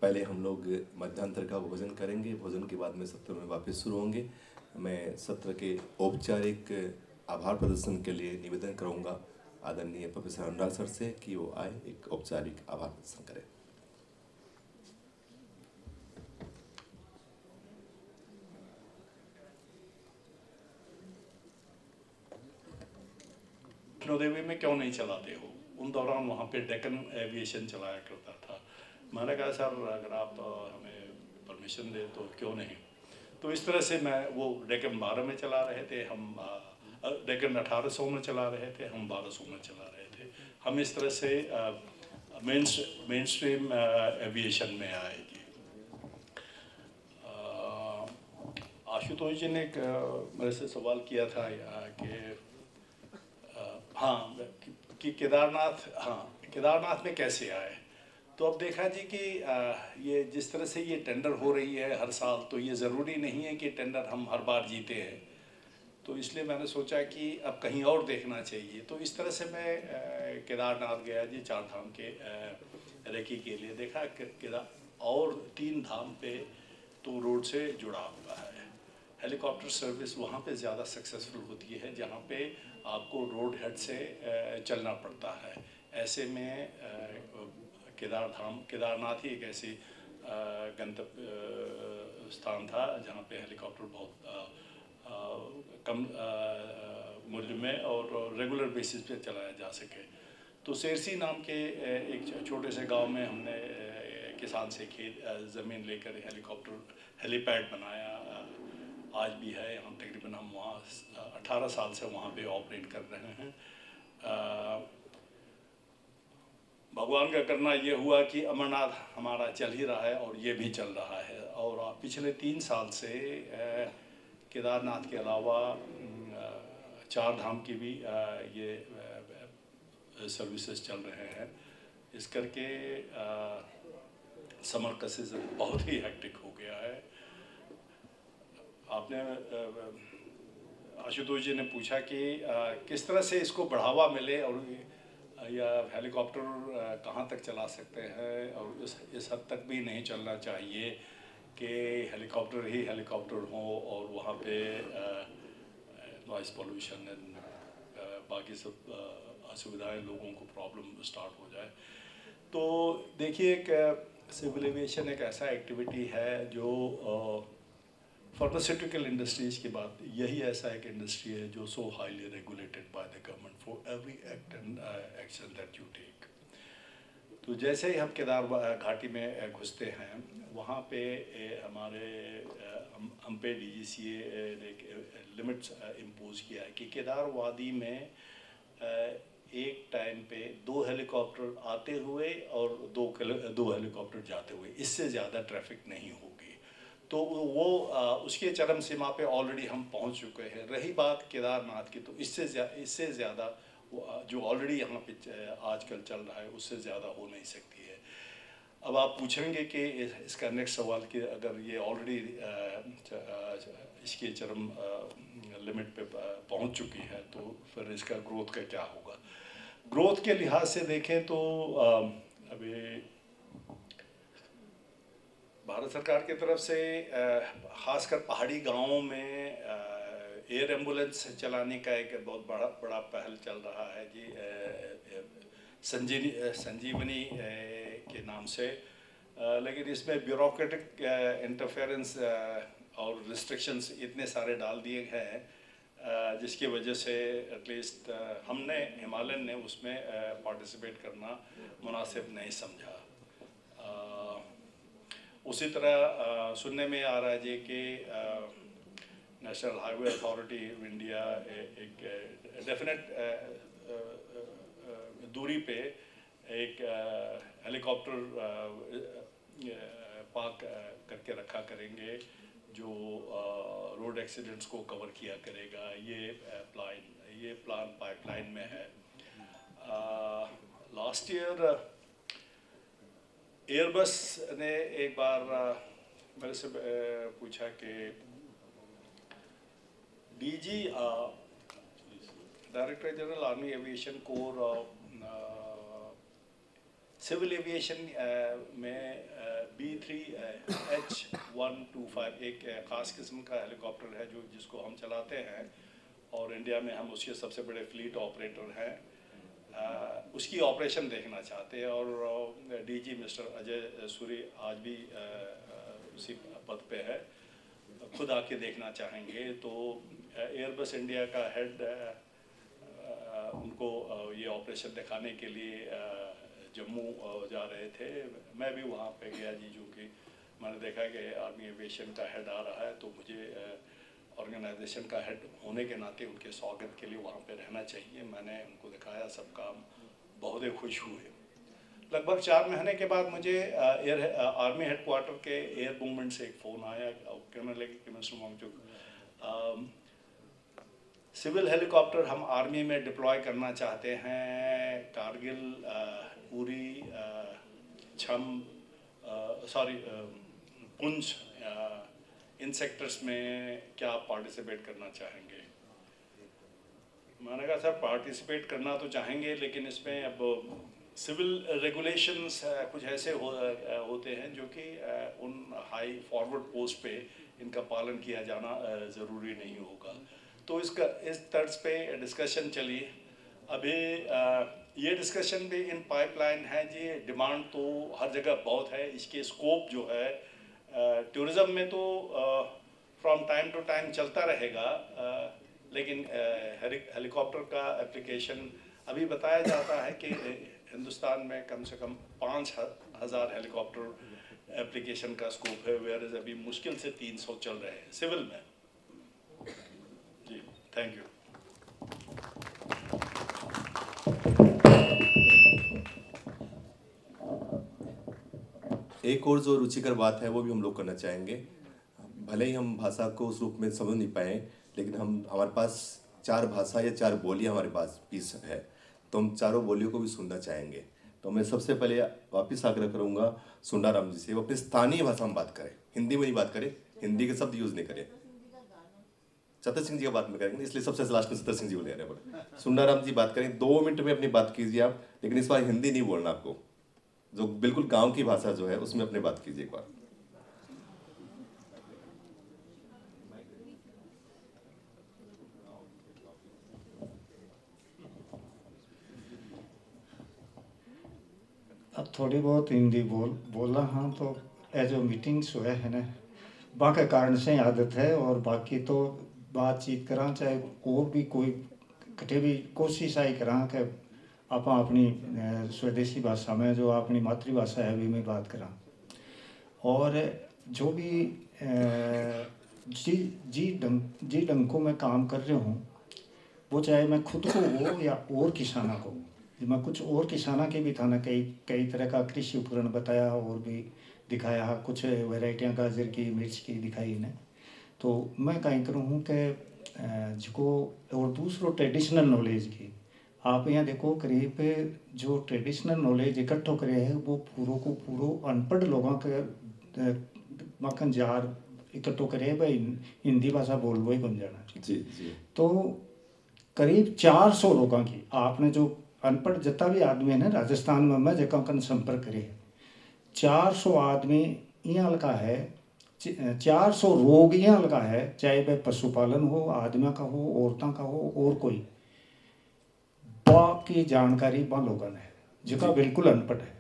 पहले हम लोग मध्यांतर का भोजन करेंगे। भोजन के बाद में सत्र में वापस शुरू होंगे। मैं सत्र के औपचारिक आभार प्रदर्शन के लिए निवेदन करूंगा आदरणीय प्रोफेसर अंडाल सर से कि वो आए एक औपचारिक आभार प्रदर्शन करें। देवी में क्यों नहीं चलाते हो? उन दौरान वहाँ पे डेक्कन एविएशन चलाया करता था। मैंने कहा सर अगर आप हमें परमिशन दे तो क्यों नहीं। तो इस तरह से मैं वो डेक्कन 12 में चला रहे थे, हम डेक्कन 1800 में चला रहे थे, हम 1200 में चला रहे थे। हम इस तरह से मेन स्ट्रीम एविएशन में आए जी। आशुतोष जी ने मेरे से सवाल किया था कि हाँ कि केदारनाथ में कैसे आए। तो अब देखा जी कि ये जिस तरह से ये टेंडर हो रही है हर साल, तो ये ज़रूरी नहीं है कि टेंडर हम हर बार जीते हैं। तो इसलिए मैंने सोचा कि अब कहीं और देखना चाहिए। तो इस तरह से मैं केदारनाथ गया जी, 4 धाम के रेकी के लिए। देखा केदार और 3 धाम पे तो रोड से जुड़ा हुआ है। हेलीकॉप्टर सर्विस वहाँ पे ज़्यादा सक्सेसफुल होती है जहाँ पे आपको रोड हेड से चलना पड़ता है। ऐसे में केदारनाथ ही एक ऐसी गंतव्य स्थान था जहाँ पे हेलीकॉप्टर बहुत कम मूल्य में और रेगुलर बेसिस पे चलाया जा सके। तो सेरसी नाम के एक छोटे से गांव में हमने किसान से ज़मीन लेकर हेलीपैड बनाया। आज भी है यहाँ, तकरीबन हम वहाँ 18 साल से वहाँ पे ऑपरेट कर रहे हैं। भगवान का करना ये हुआ कि अमरनाथ हमारा चल ही रहा है और ये भी चल रहा है। और पिछले 3 साल से केदारनाथ के अलावा 4 धाम की भी ये सर्विसेज चल रहे हैं। इस करके समर का सीज़न बहुत ही हेक्टिक हो गया है। आपने आशुतोष जी ने पूछा कि किस तरह से इसको बढ़ावा मिले और या हेलीकॉप्टर कहाँ तक चला सकते हैं, और इस हद तक भी नहीं चलना चाहिए कि हेलीकॉप्टर ही हेलीकॉप्टर हो और वहाँ पे नॉइस पोल्यूशन एंड बाकी सब असुविधाएं, लोगों को प्रॉब्लम स्टार्ट हो जाए। तो देखिए एक सिविल एविएशन एक ऐसा एक्टिविटी है जो फार्मास्यूटिकल इंडस्ट्रीज़ की बात, यही ऐसा एक इंडस्ट्री है जो so highly regulated by the government for every act and action that you take. तो जैसे ही हम केदार घाटी में घुसते हैं, वहाँ पे हमारे हम पे DGCA ने लिमिट्स इम्पोज किया है कि केदार वादी में एक टाइम पे 2 हेलीकॉप्टर आते हुए और 2 हेलीकॉप्टर जाते हुए, इससे ज़्यादा ट्रैफिक नहीं होगी। तो वो उसके चरम सीमा पे ऑलरेडी हम पहुंच चुके हैं। रही बात केदारनाथ की, तो इससे ज़्यादा जो ऑलरेडी यहाँ पे आजकल चल रहा है उससे ज़्यादा हो नहीं सकती है। अब आप पूछेंगे कि इसका नेक्स्ट सवाल कि अगर ये ऑलरेडी इसके चरम लिमिट पे पहुंच चुकी है तो फिर इसका ग्रोथ का क्या होगा। ग्रोथ के लिहाज से देखें तो अभी भारत सरकार की तरफ से खासकर पहाड़ी गांवों में एयर एम्बुलेंस चलाने का एक बहुत बड़ा पहल चल रहा है जी, संजीवनी के नाम से। लेकिन इसमें ब्यूरोक्रेटिक इंटरफेरेंस और रिस्ट्रिक्शंस इतने सारे डाल दिए हैं जिसकी वजह से एटलीस्ट हमने हिमालयन ने उसमें पार्टिसिपेट करना मुनासिब नहीं समझा। उसी तरह सुनने में आ रहा है जी कि national highway authority of India एक डेफिनेट दूरी पे एक हेलीकॉप्टर पार्क करके रखा करेंगे जो रोड एक्सीडेंट्स को कवर किया करेगा। ये प्लान पाइपलाइन में है। लास्ट ईयर एयरबस ने एक बार मेरे से पूछा कि DG director general army aviation corps civil aviation में B3H125 एक ख़ास किस्म का हेलीकॉप्टर है जिसको हम चलाते हैं और इंडिया में हम उसके सबसे बड़े फ्लीट ऑपरेटर हैं। उसकी ऑपरेशन देखना चाहते हैं और डीजी मिस्टर अजय सूरी आज भी उसी पद पे है, खुद आके देखना चाहेंगे। तो एयरबस इंडिया का हेड उनको ये ऑपरेशन दिखाने के लिए जम्मू जा रहे थे। मैं भी वहाँ पे गया जी, जो कि मैंने देखा कि आर्मी एविएशन का हेड आ रहा है तो मुझे ऑर्गेनाइजेशन का हेड होने के नाते उनके स्वागत के लिए वहाँ पे रहना चाहिए। मैंने उनको दिखाया सब काम, बहुत ही खुश हुए। लगभग 4 महीने के बाद मुझे आर्मी हेडक्वार्टर के एयर मूवमेंट से एक फ़ोन आया, कहने लगे कि मिस्टर वांगचुक सिविल हेलीकॉप्टर हम आर्मी में डिप्लॉय करना चाहते हैं। कारगिल, उरी, पुंछ, इन सेक्टर्स में क्या आप पार्टिसिपेट करना चाहेंगे। मैंने कहा सर पार्टिसिपेट करना तो चाहेंगे, लेकिन इसमें अब सिविल रेगुलेशंस कुछ ऐसे होते हैं जो कि उन हाई फॉरवर्ड पोस्ट पे इनका पालन किया जाना ज़रूरी नहीं होगा। तो इस तर्ज पे डिस्कशन चली। अभी ये डिस्कशन भी इन पाइपलाइन है जी। डिमांड तो हर जगह बहुत है। इसके स्कोप जो है टूरिज़्म में तो फ्रॉम टाइम टू टाइम चलता रहेगा, लेकिन हेलीकॉप्टर का एप्लीकेशन अभी बताया जाता है कि हिंदुस्तान में कम से कम 5,000 हेलीकॉप्टर एप्लीकेशन का स्कोप है, वेयर अभी मुश्किल से 300 चल रहे हैं सिविल में जी। Thank you. एक और जो रुचिकर बात है वो भी हम लोग करना चाहेंगे। भले ही हम भाषा को उस रूप में समझ नहीं पाए, लेकिन हमारे पास 4 भाषा या 4 बोलियां हमारे पास पीस है, तो हम चारों बोलियों को भी सुनना चाहेंगे। तो मैं सबसे पहले वापस आग्रह करूंगा सुंडाराम जी से, वो अपनी स्थानीय भाषा में बात करें, हिंदी में नहीं बात करें, हिंदी के शब्द यूज नहीं करें। चतर सिंह जी का बात में करेंगे, इसलिए सबसे लास्ट में चतर सिंह जी को ले रहे हैं। सुंडाराम जी बात करें, 2 मिनट में अपनी बात कीजिए आप, लेकिन इस बार हिंदी नहीं बोलना आपको, जो बिल्कुल गांव की भाषा जो है उसमें अपनी बात कीजिए एक बार। अब थोड़ी बहुत हिंदी बोला हाँ, तो जो मीटिंग्स हुए हैं ना, बाकी कारण से आदत है, और बाकी तो बातचीत करा चाहे और भी कोई कटे भी कोशिश आई करा कि आप अपनी स्वदेशी भाषा में, जो अपनी मातृभाषा है, भी में बात करा। और जो भी जी डंकों में काम कर रहे हूँ वो चाहे मैं खुद को हो या और किसाना को हो। मैं कुछ और किसाना के भी था ना, कई कई तरह का कृषि उपकरण बताया और भी दिखाया, कुछ वैरायटियाँ गाजर की मिर्च की दिखाई ने। तो मैं कहीं करूँ हूँ कि जिको और दूसरो ट्रेडिशनल नॉलेज की आप यहाँ देखो, करीब जो ट्रेडिशनल नॉलेज इकट्ठो करे है वो पूरो को पूरो अनपढ़ लोगों के मखन जार इकट्ठो करे भाई हिंदी भाषा बोल ही बन जाना। जी जी। तो करीब 400 लोगों की आपने जो अनपढ़ जितना भी आदमी है ना राजस्थान में, मैं जगह कन संपर्क करे 400 आदमी यहाँ लगा है, 400 रोग यहाँ लगा है, चाहे वह पशुपालन हो, आदमियों का हो, औरतों का हो और कोई बा की जानकारी बा लोगों ने जिका बिल्कुल अनपढ़ है।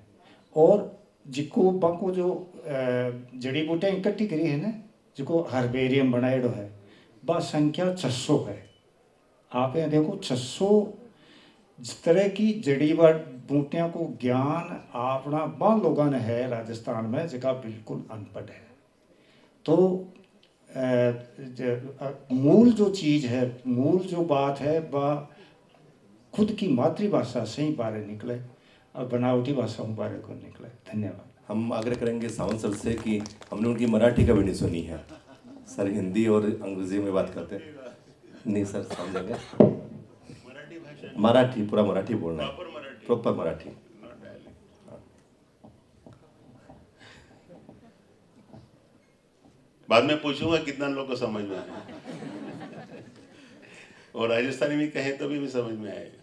और जिको बा को जो जड़ी बूटियाँ इकट्ठी करी है ना, जिको हर्बेरियम बनाएडो है, बा संख्या 600 है। आप यहाँ देखो 600 जिस तरह की जड़ी बूटियों को ज्ञान अपना बा लोगों ने है राजस्थान में जिका बिल्कुल अनपढ़ है। तो मूल जो चीज़ है, मूल जो बात है वह खुद की मातृभाषा से ही बाहर निकले और बनावटी भाषाओं बाहर को निकले। धन्यवाद। हम आग्रह करेंगे सावंत सर से कि हमने उनकी मराठी कभी नहीं सुनी है। सर हिंदी और अंग्रेजी में बात करते हैं। नहीं सर समझेंगे, मराठी पूरा मराठी बोलना है, प्रॉपर मराठी। बाद में पूछूंगा कितना लोग को समझ में आया, और राजस्थानी में कहें तो भी समझ में आएगा।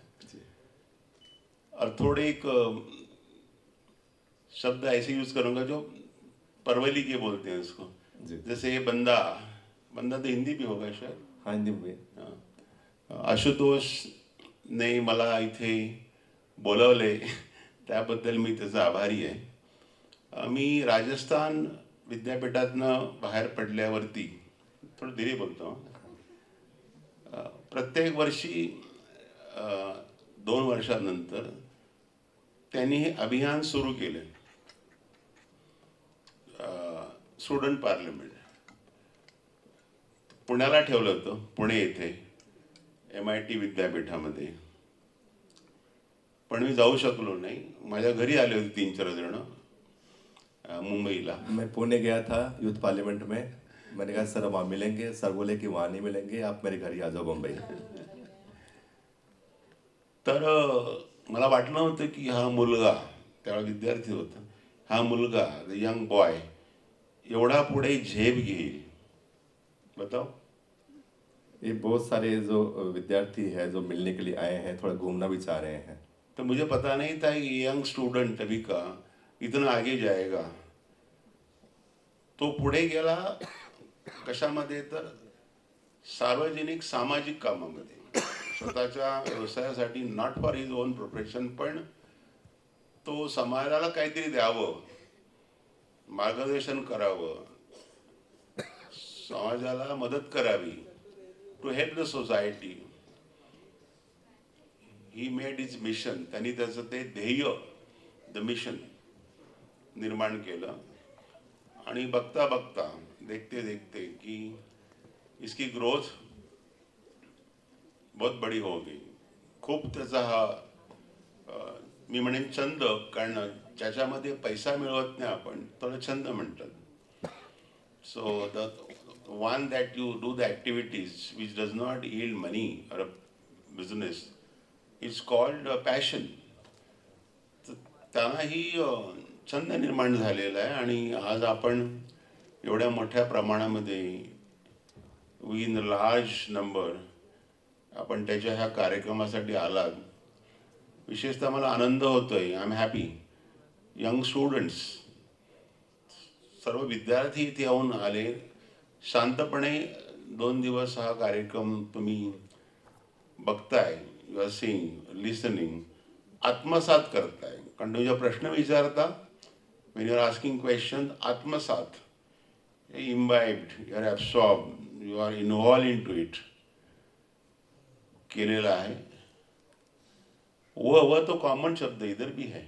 और थोड़े एक शब्द ऐसे यूज करूंगा जो परवली के बोलते हैं उसको, जैसे ये बंदा, बंदा तो हिंदी भी होगा शायद। हाँ हिंदी में। आशुतोष ने मला इथे बोलवले त्याबद्दल मी त्याचा आभारी आहे। मी राजस्थान विद्यापीठातनं बाहेर पडल्यावरती थोडं धीरे बोलतो, प्रत्येक वर्षी 2 वर्षानंतर त्यांनी हे अभियान सुरू केले, स्टुडंट पार्लमेंट पुण्याला ठेवलं होतं, पुणे येथे MIT विद्यापीठामध्ये। पण मी जाऊ शकलो नाही, माझ्या घरी आले होते 3-4 जण मुंबईला। मैं पुणे गया था यूथ पार्लियामेंट में, मैंने कहा सर वहाँ मिलेंगे, सर बोले कि वहाँ नहीं मिलेंगे, आप मेरे घर ही आ जाओ मुंबई। तर मला वाटलं होतं की हा मुलगा, त्यावेळेला विद्यार्थी होता, हा मुलगा यंग बॉय एवढा पुढे झेप घेईल, बताओ। ये बहुत सारे जो विद्यार्थी है जो मिलने के लिए आए हैं, थोड़ा घूमना भी चाह रहे हैं। तो मुझे पता नहीं था कि यंग स्टूडेंट अभी का इतना आगे जाएगा। तो पुढे गेला कशामध्ये, तर सार्वजनिक सामाजिक कामामध्ये, स्वतःच्या व्यवसायासाठी, not for his own profession, पण तो समाजाला काहीतरी द्यावं, मार्गदर्शन करावं, समाजाला मदत करावी, to help the society. He made his mission, त्यांनी त्याचं ते ध्येय, द मिशन निर्माण केलं। आणि बघता बघता, देखते देखते कि इसकी ग्रोथ बहुत बड़ी हो गई। खूप त्याचा हा मी म्हणेन छंद, कारण ज्याच्यामध्ये पैसा मिळवत नाही आपण त्याला छंद म्हणतात। So the one that you do the activities which does not yield money or a business, it's called a passion. त्यांनाही छंद निर्माण झालेला आहे। आणि आज आपण एवढ्या मोठ्या प्रमाणामध्ये, इन लार्ज नंबर, आपण त्याच्या ह्या कार्यक्रमासाठी आलात, विशेषतः मला आनंद होतोय। I am happy. Young students, सर्व विद्यार्थी इथे येऊन आले, शांतपणे 2 दिवस हा कार्यक्रम तुम्ही बघताय, यू आर सीइंग, लिसनिंग, आत्मसात करताय। कारण तुम्ही जो प्रश्न विचारता, when you are asking questions, आत्मसात, imbibed, you are absorbed, you are involved into it केलेला आहे। व तो कॉमन शब्द इधर भी है।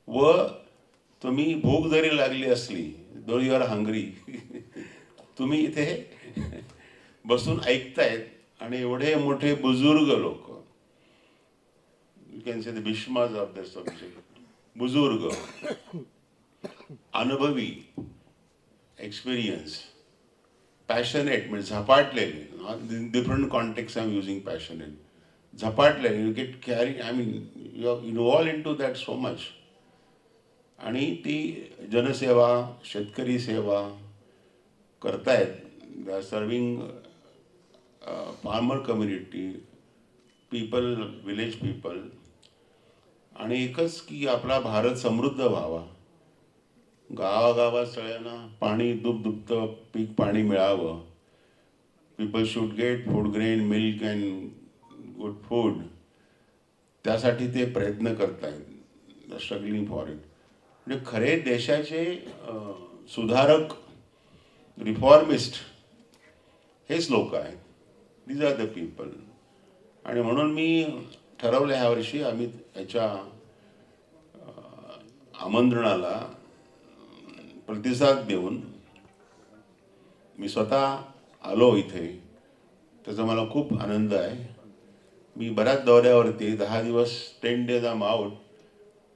व तुम्ही भूक जरी लागली असली, दो यू आर हंग्री, तुम्ही इथे बसून ऐकतायत आणि एवढे मोठे बुजुर्ग लोक, you can say the Bhishmas of the subject, बुजुर्ग, अनुभवी, एक्सपिरियन्स, पॅशनेट म्हणजे झपाटलेले, different context I am using passionate, झपाटलेले, you get carry, I mean you are involve into that so much. आणि ती जनसेवा, शेतकरी सेवा करतायत, they are serving farmer community, people, village people. आणि एकच की आपला भारत समृद्ध व्हावा, गावागावात सगळ्यांना पाणी दुबतं पीक पाणी मिळावं, people should get food grain, milk and good food. त्यासाठी ते प्रयत्न करतायत, स्ट्रगलिंग फॉर इट. म्हणजे खरे देशाचे सुधारक, रिफॉर्मिस्ट हेच लोक आहेत. These are the people. आणि म्हणून मी ठरवलं ह्या वर्षी आम्ही याच्या आमंत्रणाला प्रतिसाद देऊन मी स्वतः आलो इथे. त्याचा मला खूप आनंद आहे. मी बऱ्याच दौऱ्यावरती 10 दिवस, 10 days I am out.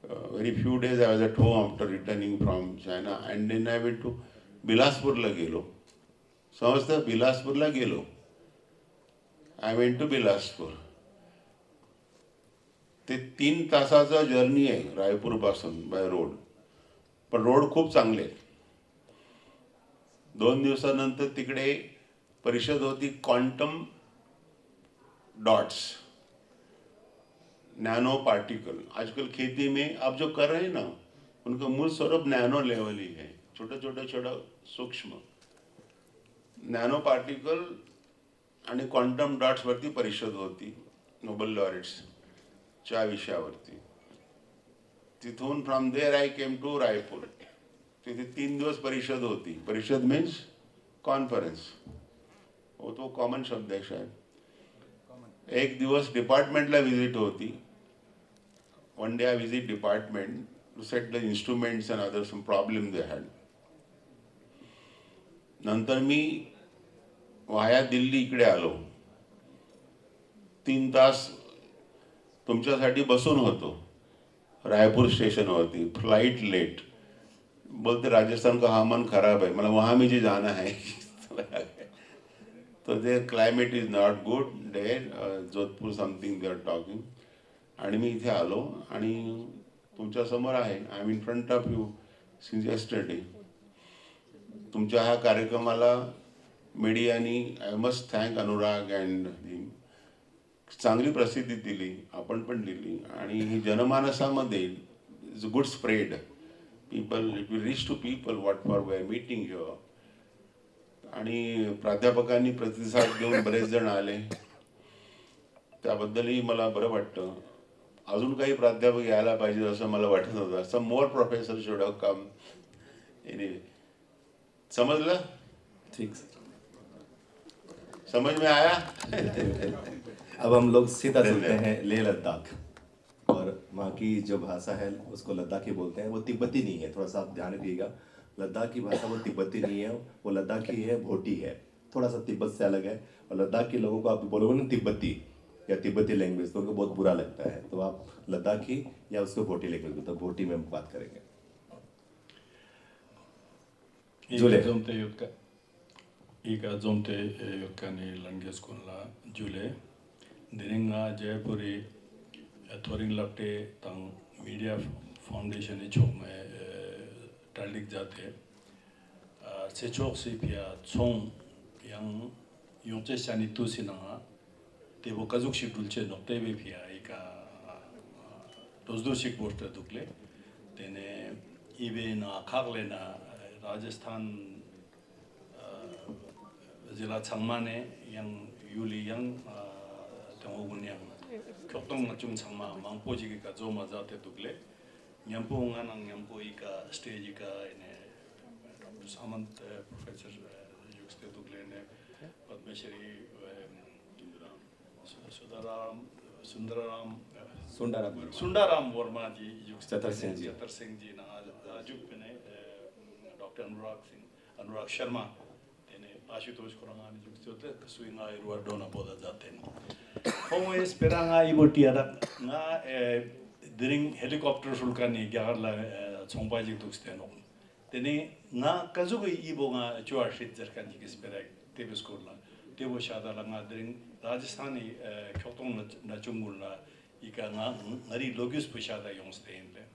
Very few days I was at home after returning from China and then I went to बिलासपूरला गेलो. समजतं, बिलासपूरला गेलो. I went to Bilaspur. ते 3 तासाचा जर्नी आहे रायपूरपासून बाय रोड, पण रोड खूप चांगले आहेत. 2 दिवसानंतर तिकडे परिषद होती, क्वांटम डॉट्स, नैनो पार्टिकल. आजकल खेती में आप जो कर रहे हैं ना, उनका मूल स्वरूप नैनो लेवल ही है, छोटा छोटा छोटा सूक्ष्म नॅनो पार्टिकल आणि क्वांटम डॉट्स वरती परिषद होती, नोबेल लॉरेट्सच्या विषयावरती. तिथून from there I came to Raipur. तिथे 3 दिवस परिषद होती. परिषद मीन्स कॉन्फरन्स, हो तो कॉमन शब्द आहे शायद. 1 दिवस डिपार्टमेंटला व्हिजिट होती. 1 day I visit department to set the instruments and other some problem they had. नंतर मी वाया दिल्ली इकडे आलो. 3 तास तुमच्यासाठी बसून होतो रायपुर स्टेशनवरती. Flight late. बोलते राजस्थान का हवामान खराब है. मला वहाँ मुझे जाना है. तो there climate is not good there, Jodhpur something they are talking. आणि मी इथे आलो आणि तुमच्या समोर आहे. I am in front of you since yesterday. तुमच्या ह्या कार्यक्रमाला मीडियानी, I must thank Anurag and चांगली प्रसिद्धी दिली, आपण पण दिली. आणि ही जनमानसामध्ये is a good spread. People, it will reach to people what for we are meeting here. आणि प्राध्यापकांनी प्रतिसाद देऊन बरेच जण आले, त्याबद्दलही मला बरं वाटतं. अजून काही प्राध्यापक यायला पाहिजे असं मला वाटत होतं. Some more professor should have come. Anyway, समजलं? ठीक, समझ में आया? अब हम लोग सीधा चलते हैं लेह लद्दाख. और वहाँ की जो भाषा है उसको लद्दाखी बोलते हैं. वो तिब्बती नहीं है, थोड़ा सा आप ध्यान रखिएगा. लद्दाख की भाषा वो तिब्बती नहीं है, वो लद्दाखी है, भोटी है, थोड़ा सा तिब्बत से अलग है. और लद्दाख के लोगों को आप बोलोगे ना तिब्बती या तिब्बती लैंग्वेज तो उनको बहुत बुरा लगता है. तो आप लद्दाखी या उसको भोटी लैंग्वेज, तो भोटी में हम बात करेंगे. Julé. Iga zomte yokkani langeskunla Julé. Dininga Jaipuri touring lapte tang media foundation chom talik jate. Sechok sipia chong yang yongche shani tusinanga tevo kazuk shik dulche nokte be pia ika dosdo shik borte dukle. Tene ibe na khagle na Rajasthan जिला छंगमाने yang yuli yang tengokun yang kyokdong ngachung changma mangpoji ka zoma jate tukle nyampo nganang nyampo ika stage ka ine samant professor yukste tukle ne padmeshri sundaram Verma जी चतर सिंह जी ना आजुक ने Dr. Anurag Sharma, आशुतोष कोरंगानी जुक्सोते सुइंगा इरुआ डोना बोदा जाते हैं होंगे स्पेरांगा इबोटियादा ना 드링 헬리콥터 술간이 겨울라 총바지 독스테노 데니 나 가족의 이보가 좋아시 저간 이게 스페라 데비스콜라 데보샤다랑아 드링 라지스탄이 교통 나 중물라 이가 나 나리 로기스 부샤다 용스테인데